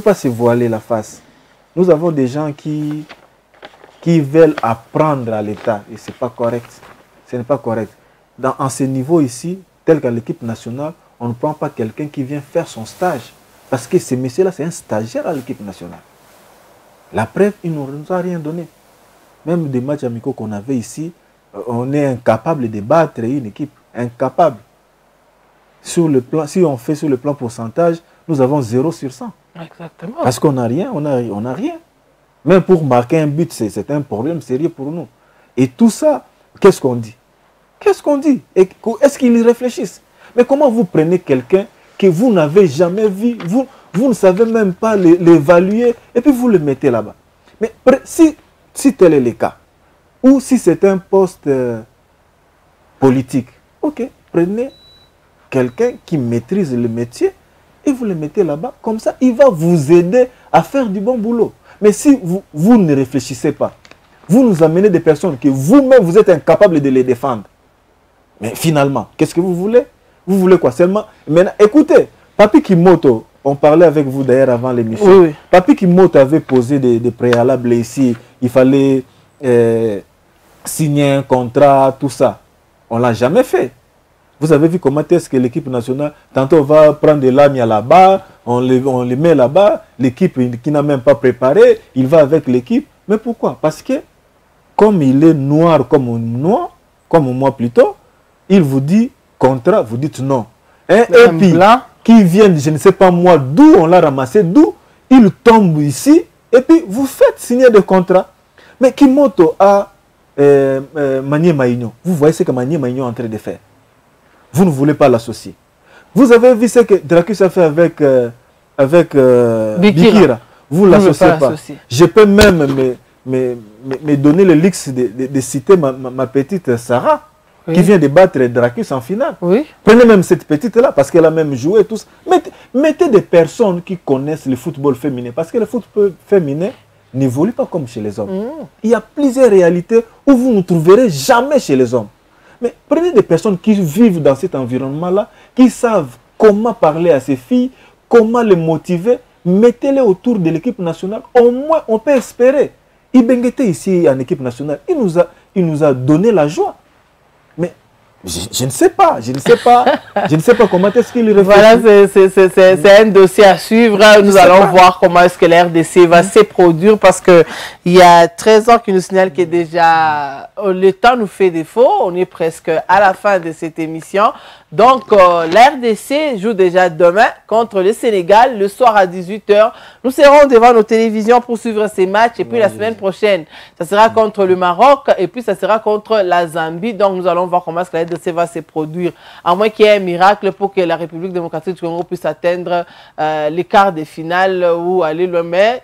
pas se voiler la face. Nous avons des gens qui veulent apprendre à l'État. Et ce n'est pas correct. Ce n'est pas correct. En ce niveau ici, tel qu'à l'équipe nationale, on ne prend pas quelqu'un qui vient faire son stage. Parce que ce monsieur-là, c'est un stagiaire à l'équipe nationale. La preuve, il ne nous a rien donné. Même des matchs amicaux qu'on avait ici, on est incapable de battre une équipe. Incapable. Sur le plan, si on fait sur le plan pourcentage, nous avons 0 sur 100. Exactement. Parce qu'on n'a rien, on n'a rien. Même pour marquer un but, c'est un problème sérieux pour nous. Et tout ça, qu'est-ce qu'on dit? Qu'est-ce qu'on dit? Est-ce qu'ils réfléchissent? Mais comment vous prenez quelqu'un que vous n'avez jamais vu, vous ne savez même pas l'évaluer, et puis vous le mettez là-bas? Mais si tel est le cas, ou si c'est un poste politique, ok, prenez quelqu'un qui maîtrise le métier et vous le mettez là-bas. Comme ça, il va vous aider à faire du bon boulot. Mais si vous ne réfléchissez pas, vous nous amenez des personnes que vous-même, vous êtes incapable de les défendre. Mais finalement, qu'est-ce que vous voulez? Vous voulez quoi? Seulement, maintenant, écoutez, Papi Kimoto, on parlait avec vous d'ailleurs avant l'émission. Oui, oui. Papi Kimoto avait posé des préalables ici. Il fallait signer un contrat, tout ça. On ne l'a jamais fait. Vous avez vu comment est-ce que l'équipe nationale, tantôt on va prendre de l'AMIA là-bas, on les met là-bas, l'équipe qui n'a même pas préparé, il va avec l'équipe. Mais pourquoi? Parce que, comme il est noir comme moi plutôt, il vous dit contrat, vous dites non. Et puis, qui vient, je ne sais pas moi, d'où on l'a ramassé, d'où il tombe ici, et puis vous faites signer des contrats. Mais Kimoto a Manié Maïgnon. Vous voyez ce que Manié Maïgnon est en train de faire. Vous ne voulez pas l'associer. Vous avez vu ce que Dracus a fait avec Bikira. Vous ne l'associez pas. Je peux même me donner le luxe de citer ma petite Sarah, oui, qui vient de battre Dracus en finale. Oui. Prenez même cette petite-là, parce qu'elle a même joué tous. Mettez des personnes qui connaissent le football féminin, parce que le football féminin n'évolue pas comme chez les hommes. Il y a plusieurs réalités où vous ne trouverez jamais chez les hommes. Mais prenez des personnes qui vivent dans cet environnement-là, qui savent comment parler à ces filles, comment les motiver, mettez-les autour de l'équipe nationale. Au moins, on peut espérer. Ibengete ici en équipe nationale, il nous a donné la joie. Mais je ne sais pas, je ne sais pas comment est-ce qu'il réfléchit. Voilà, c'est un dossier à suivre. Nous allons voir comment est-ce que la RDC va se produire, parce que il y a 13 ans qui nous signale que déjà le temps nous fait défaut. On est presque à la fin de cette émission. Donc, la RDC joue déjà demain contre le Sénégal, le soir à 18 h. Nous serons devant nos télévisions pour suivre ces matchs. Et puis, la semaine prochaine, ça sera contre le Maroc et puis ça sera contre la Zambie. Donc, nous allons voir comment est-ce que la RDC va se produire. À moins qu'il y ait un miracle pour que la République démocratique du Congo puisse atteindre les quarts de finale ou aller loin. Mais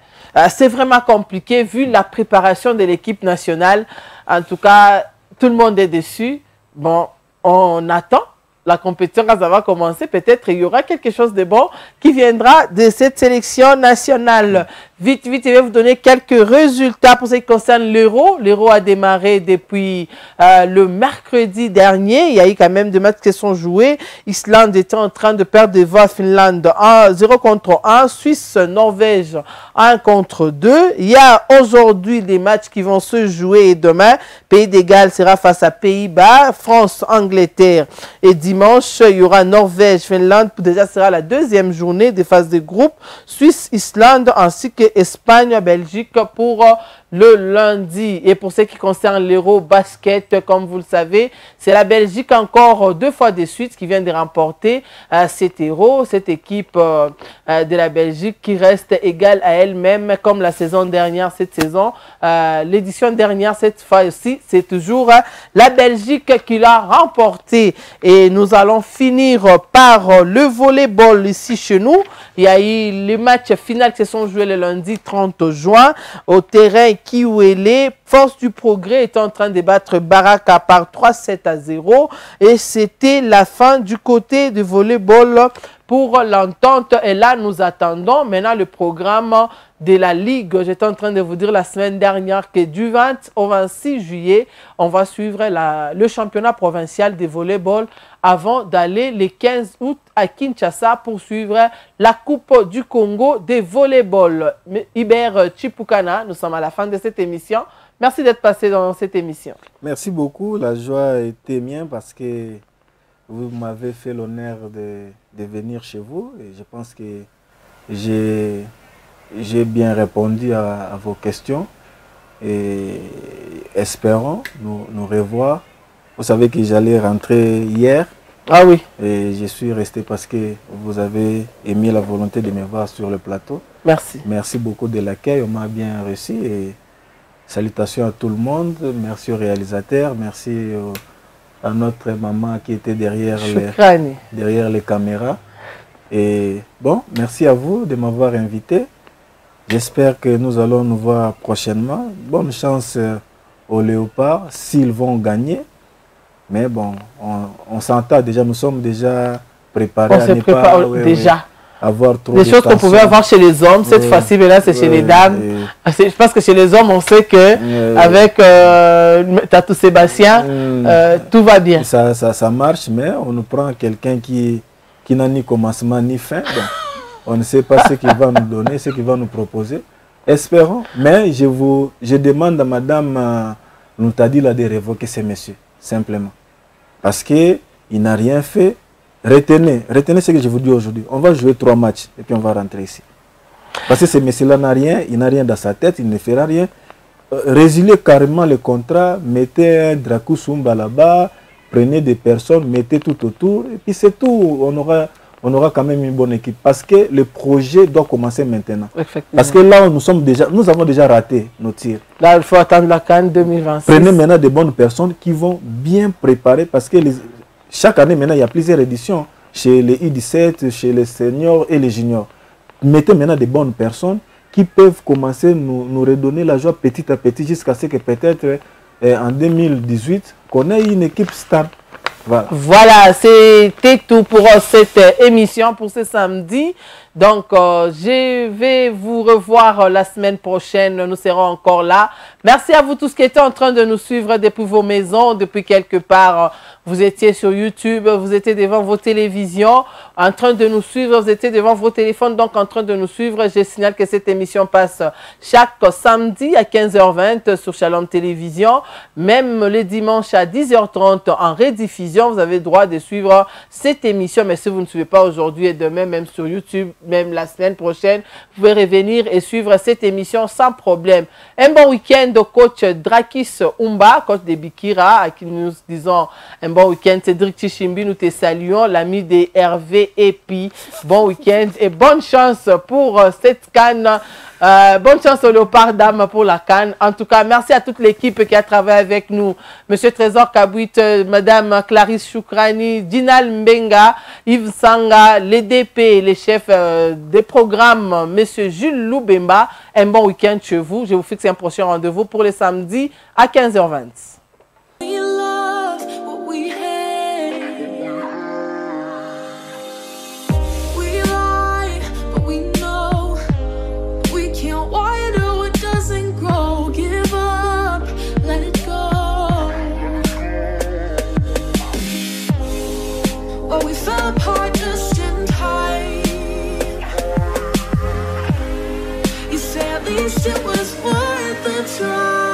c'est vraiment compliqué vu la préparation de l'équipe nationale. En tout cas, tout le monde est déçu. Bon, on attend la compétition quand ça va commencer. Peut-être il y aura quelque chose de bon qui viendra de cette sélection nationale. Vite, je vais vous donner quelques résultats pour ce qui concerne l'Euro. L'Euro a démarré depuis le mercredi dernier. Il y a eu quand même des matchs qui sont joués. Islande était en train de perdre devant Finlande 0 contre 1. Suisse, Norvège 1 contre 2. Il y a aujourd'hui des matchs qui vont se jouer demain. Pays de Galles sera face à Pays-Bas. France, Angleterre. Et dimanche, il y aura Norvège, Finlande. Déjà, ce sera la deuxième journée des phases de groupe. Suisse, Islande ainsi que Espagne, Belgique pour le lundi. Et pour ce qui concerne l'Euro basket, comme vous le savez, c'est la Belgique encore 2 fois de suite qui vient de remporter cet Euro, cette équipe de la Belgique qui reste égale à elle-même comme la saison dernière, cette saison. L'édition dernière, cette fois aussi, c'est toujours la Belgique qui l'a remporté. Et nous allons finir par le volleyball ici chez nous. Il y a eu les matchs finaux qui se sont joués le lundi 30 juin au terrain Kiwele. Force du Progrès est en train de battre Baraka par 3-7-0 et c'était la fin du côté du volleyball pour l'entente. Et là, nous attendons maintenant le programme de la Ligue. J'étais en train de vous dire la semaine dernière que du 20 au 26 juillet, on va suivre le championnat provincial de volleyball avant d'aller le 15 août à Kinshasa pour suivre la Coupe du Congo de volleyball. Hubert Chipukana, nous sommes à la fin de cette émission. Merci d'être passé dans cette émission. Merci beaucoup. La joie était mienne parce que vous m'avez fait l'honneur de venir chez vous. Et je pense que j'ai bien répondu à vos questions et espérons nous revoir. Vous savez que j'allais rentrer hier. Ah oui. Et je suis resté parce que vous avez émis la volonté de me voir sur le plateau. Merci. Merci beaucoup de l'accueil, on m'a bien reçu et salutations à tout le monde. Merci aux réalisateurs, merci à notre maman qui était derrière les caméras. Et bon, merci à vous de m'avoir invité. J'espère que nous allons nous voir prochainement. Bonne chance aux Léopards s'ils vont gagner. Mais bon, on s'entend déjà, nous sommes déjà préparés à ne pas déjà. Avoir trop des choses qu'on pouvait avoir chez les hommes, cette fois-ci, mais là c'est chez les dames. Je pense que chez les hommes, on sait que avec Tatou Sébastien, tout va bien. Ça marche, mais on nous prend quelqu'un qui n'a ni commencement ni fin. Donc, on ne sait pas ce qu'il va nous donner, ce qu'il va nous proposer. Espérons, mais je demande à Madame Noutadila de révoquer ces messieurs, simplement. Parce qu'il n'a rien fait. Retenez ce que je vous dis aujourd'hui. On va jouer 3 matchs et puis on va rentrer ici. Parce que ce monsieur-là n'a rien, il n'a rien dans sa tête, il ne fera rien. Résiliez carrément le contrat, mettez un Drakou Sumba là-bas, prenez des personnes, mettez tout autour et puis c'est tout. On aura quand même une bonne équipe. Parce que le projet doit commencer maintenant. Parce que là, nous avons déjà raté nos tirs. Là, il faut attendre la CAN 2026. Prenez maintenant des bonnes personnes qui vont bien préparer parce que chaque année, maintenant, il y a plusieurs éditions chez les U17, chez les seniors et les juniors. Mettez maintenant des bonnes personnes qui peuvent commencer à nous redonner la joie petit à petit jusqu'à ce que peut-être en 2018, qu'on ait une équipe stable. Voilà, c'était tout pour cette émission, pour ce samedi. Donc, je vais vous revoir la semaine prochaine. Nous serons encore là. Merci à vous tous qui étiez en train de nous suivre depuis vos maisons, depuis quelque part. Vous étiez sur YouTube, vous étiez devant vos télévisions, en train de nous suivre. Vous étiez devant vos téléphones, donc en train de nous suivre. Je signale que cette émission passe chaque samedi à 15h20 sur Shalom Télévision. Même les dimanches à 10h30 en rediffusion. Vous avez le droit de suivre cette émission. Mais si vous ne suivez pas aujourd'hui et demain, même sur YouTube, même la semaine prochaine, vous pouvez revenir et suivre cette émission sans problème. Un bon week-end au coach Drakis Umba, coach de Bikira, à qui nous disons un bon week-end. Cédric Chichimbi, nous te saluons, l'ami de Hervé Epi. Bon week-end et bonne chance pour cette CAN. Bonne chance au Léopard Dame pour la CAN. En tout cas, merci à toute l'équipe qui a travaillé avec nous. Monsieur Trésor Kabouit, Madame Clarisse Choukrani, Dinal Mbenga, Yves Sanga, les DP, les chefs des programmes, Monsieur Jules Loubemba. Un bon week-end chez vous. Je vous fixe un prochain rendez-vous pour le samedi à 15h20. But we fell apart just in time. You say at least it was worth the try.